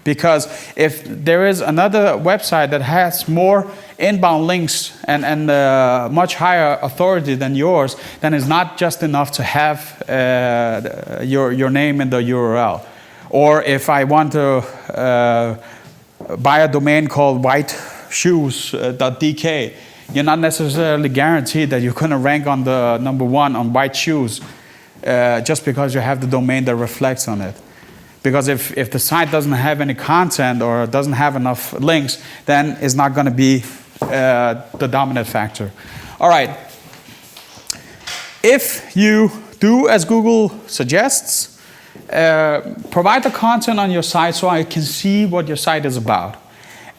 A: Because if there is another website that has more inbound links and much higher authority than yours, then it's not just enough to have your name in the URL. Or if I want to buy a domain called whiteshoes.dk, you're not necessarily guaranteed that you're going to rank on the number 1 on white shoes just because you have the domain that reflects on it. Because if the site doesn't have any content or doesn't have enough links, then it's not going to be the dominant factor. All right. If you do as Google suggests, provide the content on your site so I can see what your site is about.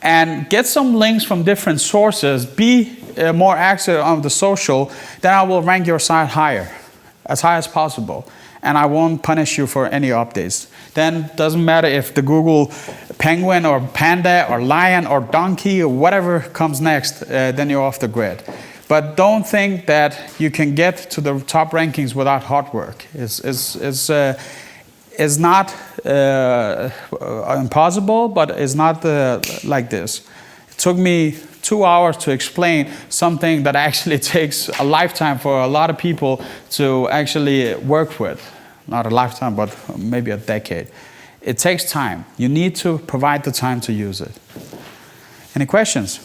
A: And get some links from different sources. Be more active on the social, then I will rank your site higher, as high as possible. And I won't punish you for any updates. Then doesn't matter if the Google penguin or panda or lion or donkey or whatever comes next, then you're off the grid. But don't think that you can get to the top rankings without hard work. It's not impossible, but it's not like this. It took me 2 hours to explain something that actually takes a lifetime for a lot of people to actually work with. Not a lifetime, but maybe a decade. It takes time. You need to provide the time to use it. Any questions?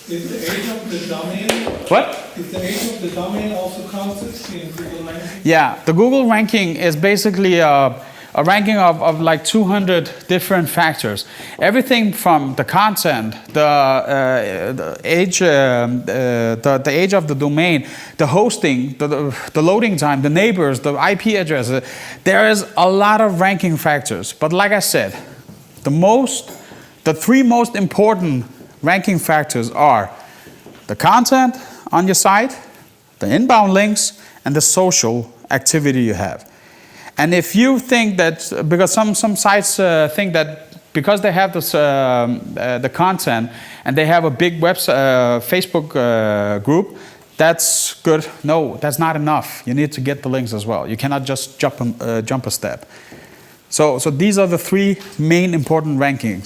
J: Is the age of the domain?
A: What?
J: Is the age of the domain also counted in Google ranking?
A: Yeah, the Google ranking is basically a ranking of like 200 different factors. Everything from the content, the age of the domain, the hosting, the loading time, the neighbors, the IP address. There is a lot of ranking factors. But like I said, the 3 most important ranking factors are the content on your site, the inbound links, and the social activity you have. And if you think that, because some sites think that because they have this, the content and they have a big Facebook group, that's good. No, that's not enough. You need to get the links as well. You cannot just jump a step. So these are the 3 main important ranking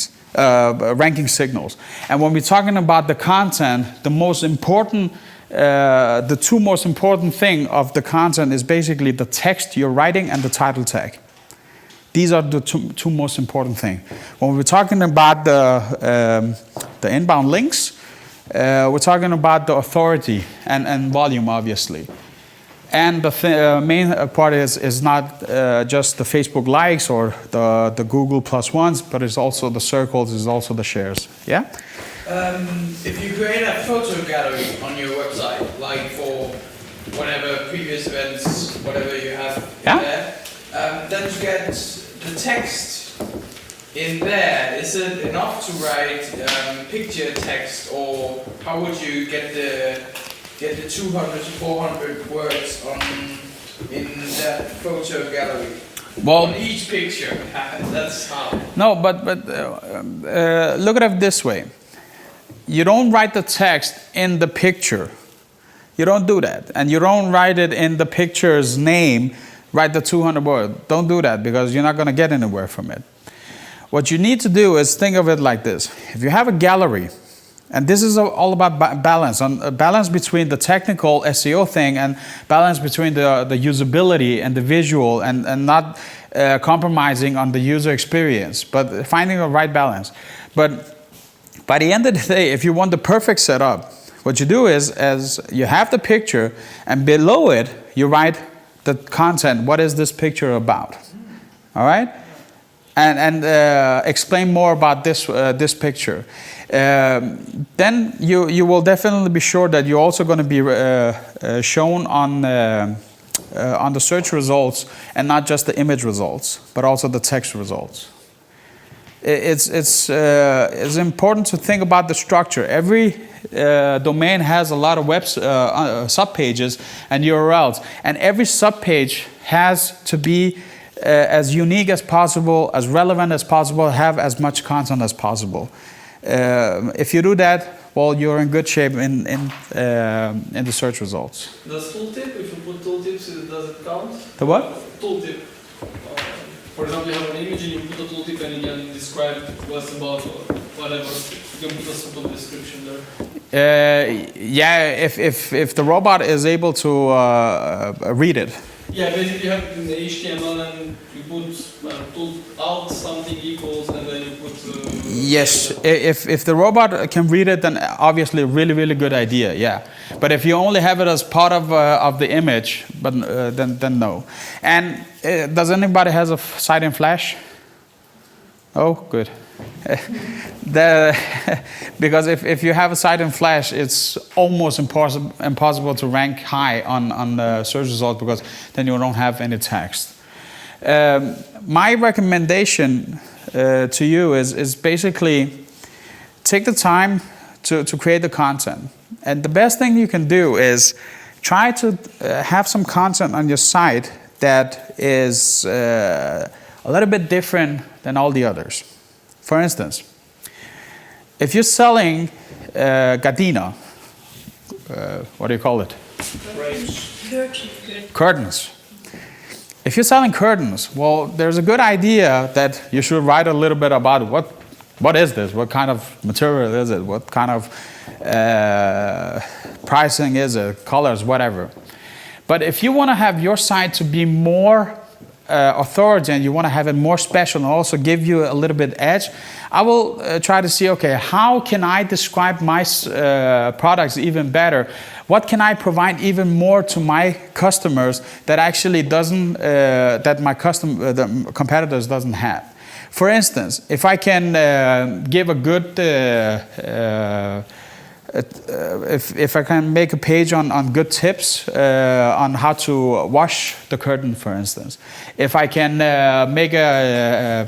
A: signals. And when we're talking about the content, the 2 most important thing of the content is basically the text you're writing and the title tag. These are the two most important things. When we're talking about the inbound links, we're talking about the authority and volume, obviously. And the main part is not just the Facebook likes or the Google +1s, but it's also the circles, it's also the shares. Yeah?
B: If you create a photo gallery on your website, like for whatever previous events, whatever you have in there, then to get the text in there, is it enough to write picture text, or how would you get the 200 to 400 words in that photo gallery.
A: Well,
B: On each picture. That's how.
A: no, but look at it this way. You don't write the text in the picture. You don't do that. And you don't write it in the picture's name, write the 200 words. Don't do that because you're not going to get anywhere from it. What you need to do is think of it like this. If you have a gallery, and this is all about balance, balance between the technical SEO thing and balance between the usability and the visual and not compromising on the user experience, but finding the right balance. But by the end of the day, if you want the perfect setup, what you do is, as you have the picture, and below it, you write the content. What is this picture about? All right? And explain more about this picture. Then you will definitely be sure that you're also going to be shown on the search results, and not just the image results, but also the text results. It's important to think about the structure. Every domain has a lot of web subpages and URLs, and every subpage has to be as unique as possible, as relevant as possible, have as much content as possible. If you do that, well, you're in good shape in the search results.
G: Does tooltip, if you put tooltips, does it count?
A: The what?
G: Tooltip. For example, you have an image and you put a tooltip and you can describe what's about or whatever. You can put a simple description there.
A: Yeah, if the robot is able to read it.
G: Yeah, basically you have it in the HTML and you put tool out something equals and then you put...
A: Yes, if the robot can read it, then obviously a really good idea, yeah. But if you only have it as part of the image, but then no. And does anybody has a site in Flash? Oh, good. Because if you have a site in Flash, it's almost impossible to rank high on the search results, because then you don't have any text. My recommendation to you is basically take the time to create the content. And the best thing you can do is try to have some content on your site that is a little bit different than all the others. For instance, if you're selling gardina, what do you call it? Curtains. If you're selling curtains, well, there's a good idea that you should write a little bit about what is this? What kind of material is it? What kind of pricing is it? Colors, whatever. But if you want to have your site to be more authority and you want to have it more special and also give you a little bit edge, I will try to see, okay, how can I describe my products even better? What can I provide even more to my customers that actually doesn't, that my the competitors doesn't have? For instance, if I can give a good if I can make a page on good tips on how to wash the curtain, for instance. If I can make a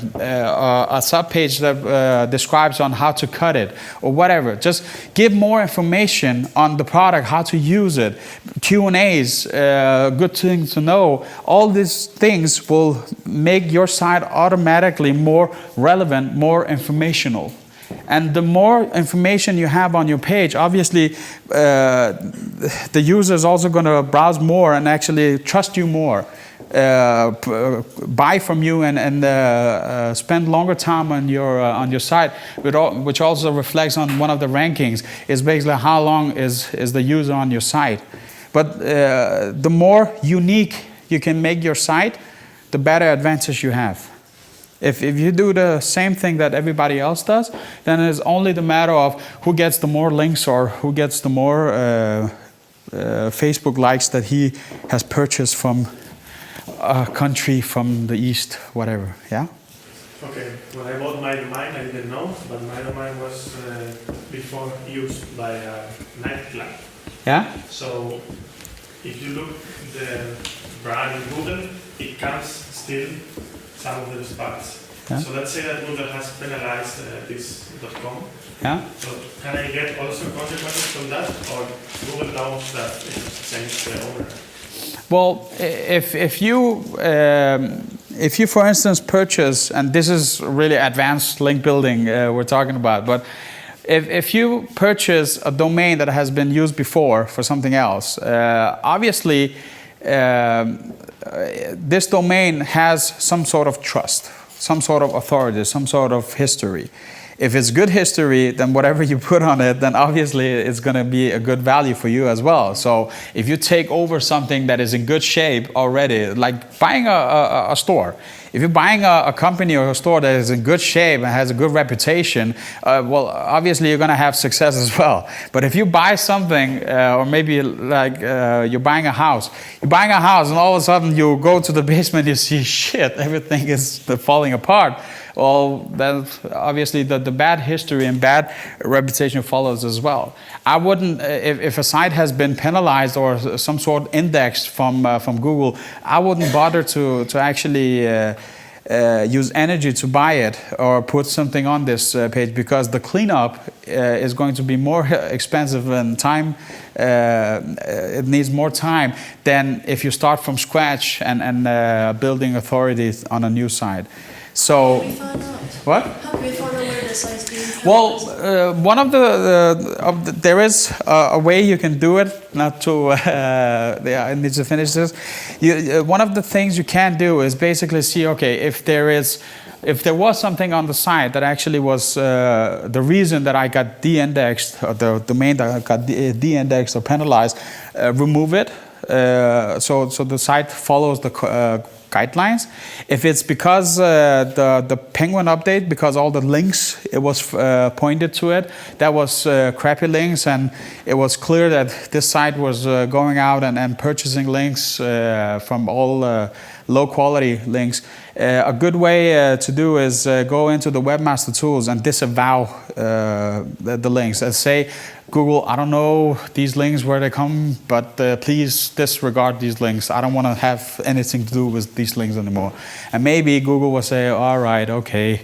A: sub-page that describes on how to cut it or whatever. Just give more information on the product, how to use it, Q&As, good things to know. All these things will make your site automatically more relevant, more informational. And the more information you have on your page, obviously the user is also going to browse more and actually trust you more, buy from you and spend longer time on your site, which also reflects on one of the rankings, is basically how long is the user on your site. But the more unique you can make your site, the better advantage you have. If you do the same thing that everybody else does, then it's only the matter of who gets the more links or who gets the more Facebook likes that he has purchased from a country from the east, whatever, yeah?
D: Okay, when I bought my domain, I didn't know, but my domain was before used by a nightclub.
A: Yeah?
D: So if you look the brand in Google, it comes still some of the spots.
A: Yeah.
D: So let's say that Google has penalized this .com.
A: Yeah?
D: So can I get also consequences from that, or Google knows that it changed the owner?
A: Well, if you for instance purchase, and this is really advanced link building we're talking about, but if you purchase a domain that has been used before for something else, obviously this domain has some sort of trust, some sort of authority, some sort of history. If it's good history, then whatever you put on it, then obviously it's going to be a good value for you as well. So if you take over something that is in good shape already, like buying a store, if you're buying a company or a store that is in good shape and has a good reputation, well, obviously you're going to have success as well. But if you buy something, or maybe like you're buying a house and all of a sudden you go to the basement, you see shit, everything is falling apart. Well, then obviously the bad history and bad reputation follows as well. I wouldn't, if a site has been penalized or some sort indexed from Google, I wouldn't bother to actually use energy to buy it or put something on this page, because the cleanup is going to be more expensive and time. It needs more time than if you start from scratch and building authorities on a new site. So,
C: How can we find out?
A: what?
C: How can we find out where the site's being penalized?
A: Well, one of there is a way you can do it. Not to, I need to finish this. One of the things you can do is basically see, okay, if there was something on the site that actually was the reason that I got de-indexed, or the domain that I got de-indexed or penalized, remove it. So the site follows the guidelines. If it's because the Penguin update, because all the links it was pointed to it, that was crappy links, and it was clear that this site was going out and purchasing links from all low quality links. A good way to do is go into the webmaster tools and disavow the links and say, Google, I don't know these links where they come, but please disregard these links. I don't want to have anything to do with these links anymore. And maybe Google will say, all right, okay,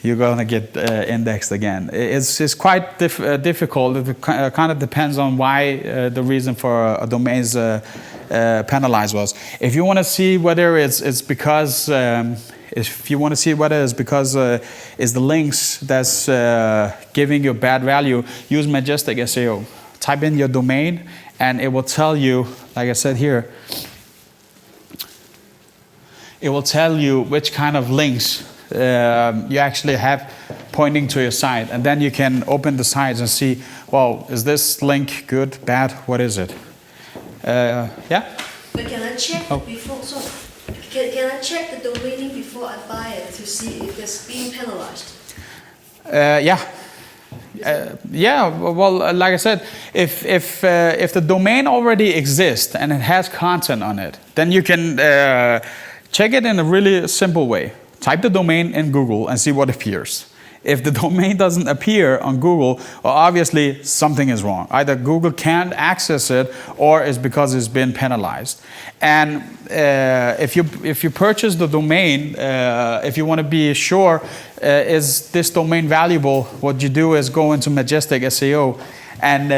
A: you're going to get indexed again. It's quite difficult. It kind of depends on why the reason for a domain's penalized was. If you want to see whether it's because if you want to see whether it's because it's the links that's giving you bad value, use Majestic SEO. Type in your domain and it will tell you, like I said here, it will tell you which kind of links you actually have pointing to your site. And then you can open the sites and see, well, is this link good, bad, what is it? Yeah?
C: But can I check before? So can I check the domain name before I buy it to see if it's being penalized?
A: Yeah. Yeah. Well, like I said, if the domain already exists and it has content on it, then you can check it in a really simple way. Type the domain in Google and see what appears. If the domain doesn't appear on Google, well, obviously something is wrong. Either Google can't access it or it's because it's been penalized. And if you purchase the domain, if you want to be sure, is this domain valuable, what you do is go into Majestic SEO and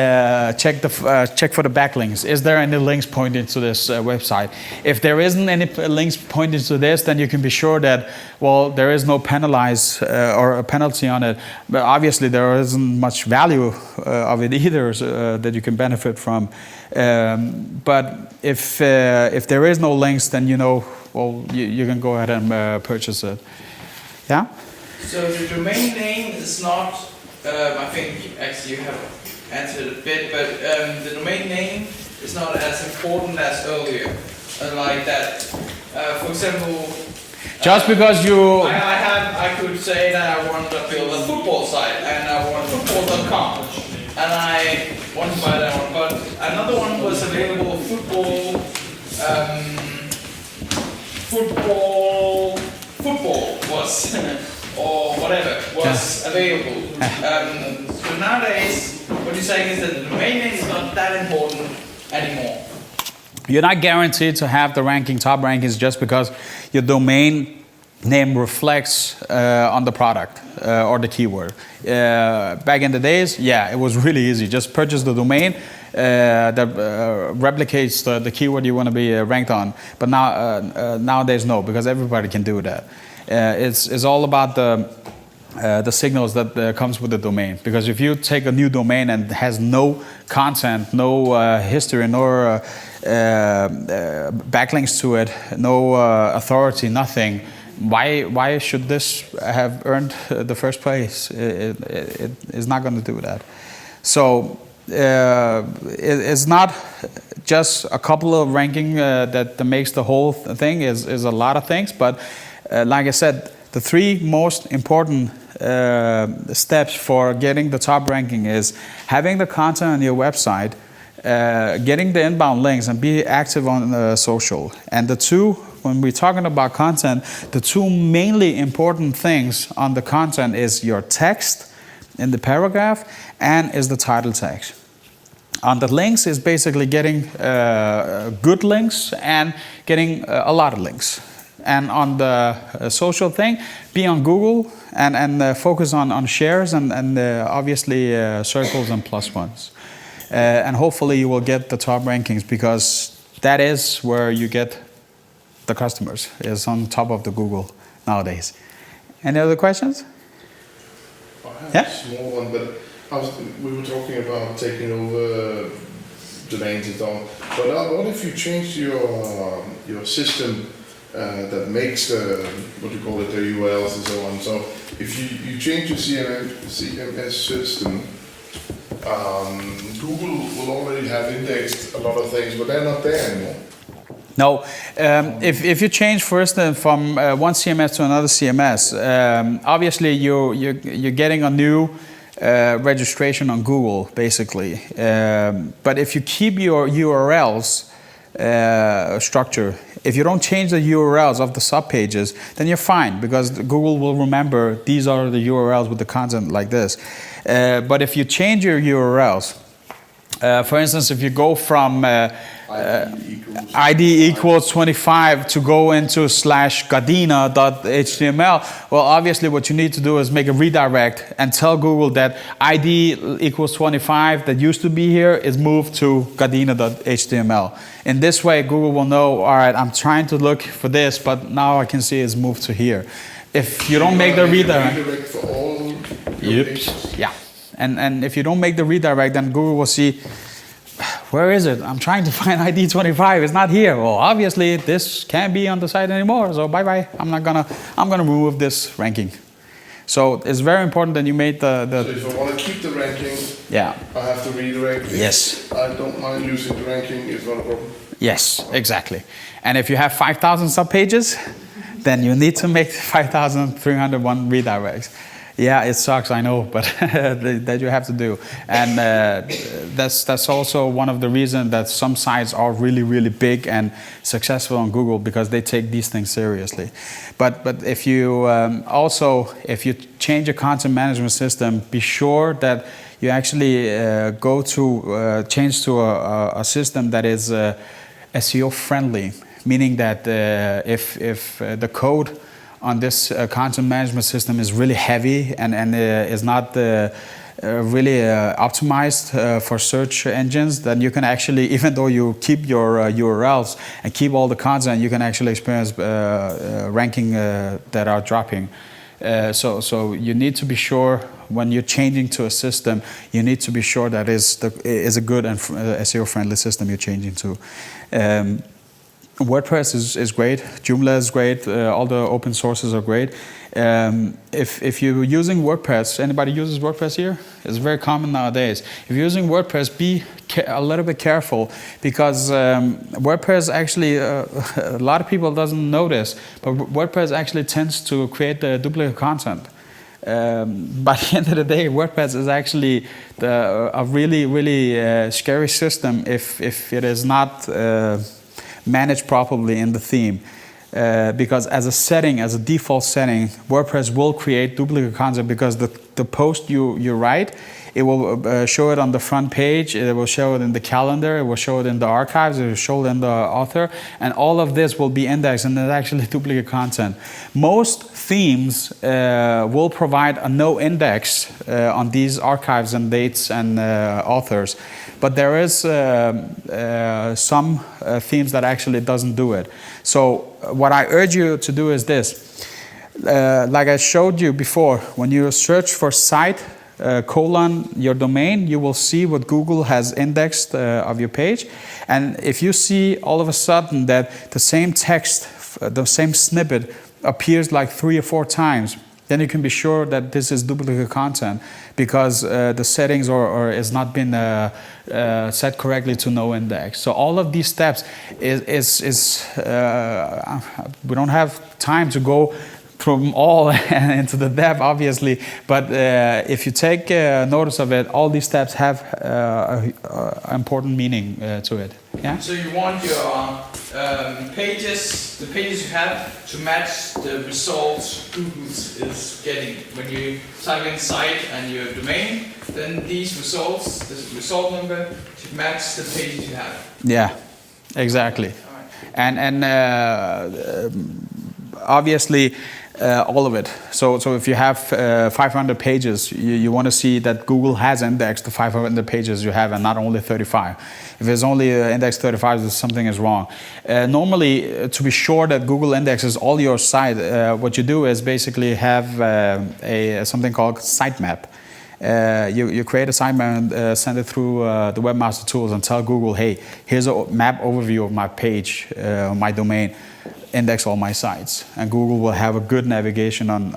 A: check for the backlinks. Is there any links pointing to this website? If there isn't any links pointing to this, then you can be sure that, well, there is no penalize or a penalty on it. But obviously there isn't much value of it either that you can benefit from. But if there is no links, then you know, well, you can go ahead and purchase it. Yeah?
B: So the domain name is not, I think actually you have answered a bit, but the domain name is not as important as earlier. Like that, for example,
A: just because you...
B: I could say that I want to build a football site and I want football.com and I want to buy that one, but another one was available, football was or whatever was available. So nowadays, what you're saying is that the domain name is not that important anymore.
A: You're not guaranteed to have the top rankings just because your domain name reflects on the product or the keyword. Back in the days, yeah, it was really easy. Just purchase the domain that replicates the keyword you want to be ranked on. But nowadays, no, because everybody can do that. It's all about the signals that comes with the domain. Because if you take a new domain and it has no content, no history, no backlinks to it, no authority, nothing, why should this have earned the first place? It is not going to do that. So it's not just a couple of ranking that makes the whole thing. Is a lot of things, but like I said, the three most important steps for getting the top ranking is having the content on your website, getting the inbound links, and be active on social. And the two, when we're talking about content, the two mainly important things on the content is your text in the paragraph and is the title text. On the links is basically getting good links and getting a lot of links. And on the social thing, be on Google and focus on shares and obviously circles and plus ones. And hopefully you will get the top rankings, because that is where you get the customers, is on top of the Google nowadays. Any other questions?
F: I have a small one, but we were talking about taking over domains and so on. But what if you change your system that makes the, what you call it, the URLs and so on? So if you change your CMS system, Google will already have indexed a lot of things, but they're not there anymore.
A: No, if you change first from one CMS to another CMS, obviously you're getting a new registration on Google, basically. But if you keep your URLs structure, if you don't change the URLs of the subpages, then you're fine, because Google will remember these are the URLs with the content like this. But if you change your URLs, for instance, if you go from ID equals 25 to go into /gardena.html, well, obviously what you need to do is make a redirect and tell Google that ID equals 25 that used to be here is moved to gardena.html. In this way, Google will know, all right, I'm trying to look for this, but now I can see it's moved to here. If you don't make the redirect
F: for all your pages?
A: Yeah. And if you don't make the redirect, then Google will see, where is it? I'm trying to find ID 25. It's not here. Well, obviously this can't be on the site anymore. So bye-bye. I'm gonna remove this ranking. So it's very important that you made the
F: So if I want to keep the ranking,
A: yeah,
F: I have to redirect.
A: Yes.
F: I don't mind losing the ranking. It's not a problem.
A: Yes, exactly. And if you have 5,000 subpages, then you need to make 5,301 redirects. Yeah, it sucks, I know, but that you have to do. And that's also one of the reasons that some sites are really, really big and successful on Google, because they take these things seriously. But if you if you change your content management system, be sure that you actually change to a system that is SEO friendly, meaning that if the code on this content management system is really heavy and is not really optimized for search engines, then you can actually, even though you keep your URLs and keep all the content, you can actually experience ranking that are dropping. So you need to be sure when you're changing to a system, you need to be sure that is a good and SEO friendly system you're changing to. WordPress is great, Joomla is great, all the open sources are great. If you're using WordPress, anybody uses WordPress here? It's very common nowadays. If you're using WordPress, be a little bit careful, because WordPress actually, a lot of people doesn't notice, but WordPress actually tends to create the duplicate content. By the end of the day, WordPress is actually a really, really scary system if it is not managed properly in the theme, because as a default setting, WordPress will create duplicate content, because the post you write, it will show it on the front page, it will show it in the calendar, it will show it in the archives, it will show it in the author, and all of this will be indexed, and it's actually duplicate content. Most themes will provide a no index on these archives and dates and authors. but there is some themes that actually doesn't do it. So what I urge you to do is this. Like I showed you before, when you search for site, your domain, you will see what Google has indexed of your page. And if you see all of a sudden that the same text, the same snippet appears like 3 or 4 times, then you can be sure that this is duplicate content because the settings or is not been set correctly to no index. So all of these steps we don't have time to go from all into the depth, obviously, but if you take notice of it, all these steps have important meaning to it. Yeah.
B: So you want your pages, the pages you have, to match the results Google is getting. When you type in site and your domain, then these results, this result number, should match the pages you have.
A: Yeah, exactly.
B: All right.
A: And obviously. All of it. So if you have 500 pages, you want to see that Google has indexed the 500 pages you have and not only 35. If it's only index 35, then something is wrong. Normally, to be sure that Google indexes all your site, what you do is basically have something called sitemap. You create a sitemap and send it through the webmaster tools and tell Google, hey, here's a map overview of my page, my domain. Index all my sites, and Google will have a good navigation on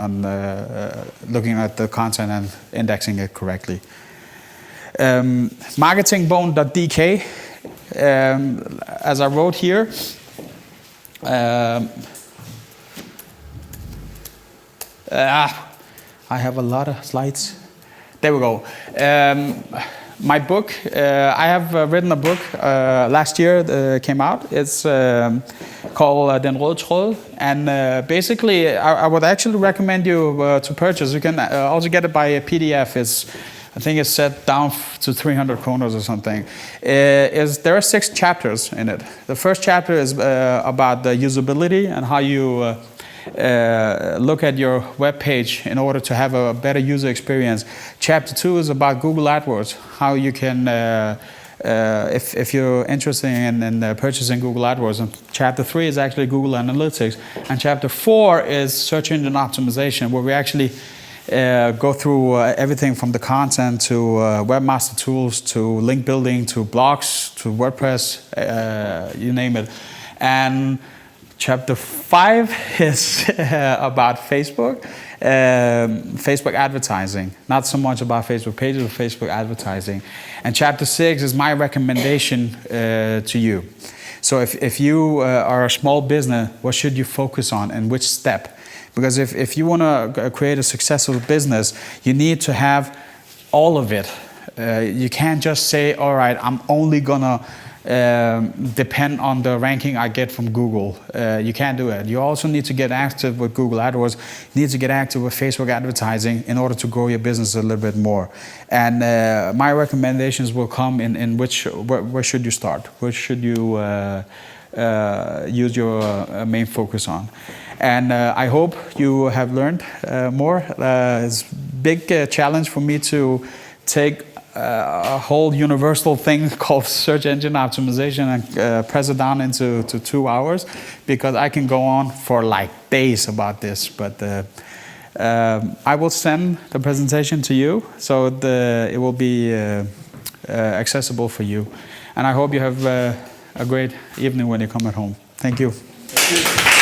A: looking at the content and indexing it correctly. Marketingbone.dk, as I wrote here, I have a lot of slides. There we go. My book, I have written a book last year, came out. It's called Den Røde Tråd. And basically, I would actually recommend you to purchase. You can also get it by a PDF. I think it's set down to 300 kroner or something. There are 6 chapters in it. The first chapter is about the usability and how you look at your web page in order to have a better user experience. Chapter 2 is about Google AdWords, how you can, if you're interested in purchasing Google AdWords. And chapter 3 is actually Google Analytics. And chapter 4 is search engine optimization, where we actually go through everything from the content to webmaster tools, to link building, to blogs, to WordPress, you name it. And chapter 5 is about Facebook, Facebook advertising. Not so much about Facebook pages, but Facebook advertising. And chapter 6 is my recommendation to you. So if you are a small business, what should you focus on and which step? Because if you want to create a successful business, you need to have all of it. You can't just say, all right, I'm only going to depend on the ranking I get from Google. You can't do it. You also need to get active with Google AdWords. You need to get active with Facebook advertising in order to grow your business a little bit more. And my recommendations will come in where should you start? Where should you use your main focus on? And I hope you have learned more. It's a big challenge for me to take a whole universal thing called search engine optimization and press it down into 2 hours, because I can go on for like days about this. But I will send the presentation to you, so it will be accessible for you. And I hope you have a great evening when you come at home. Thank you.
B: Thank you.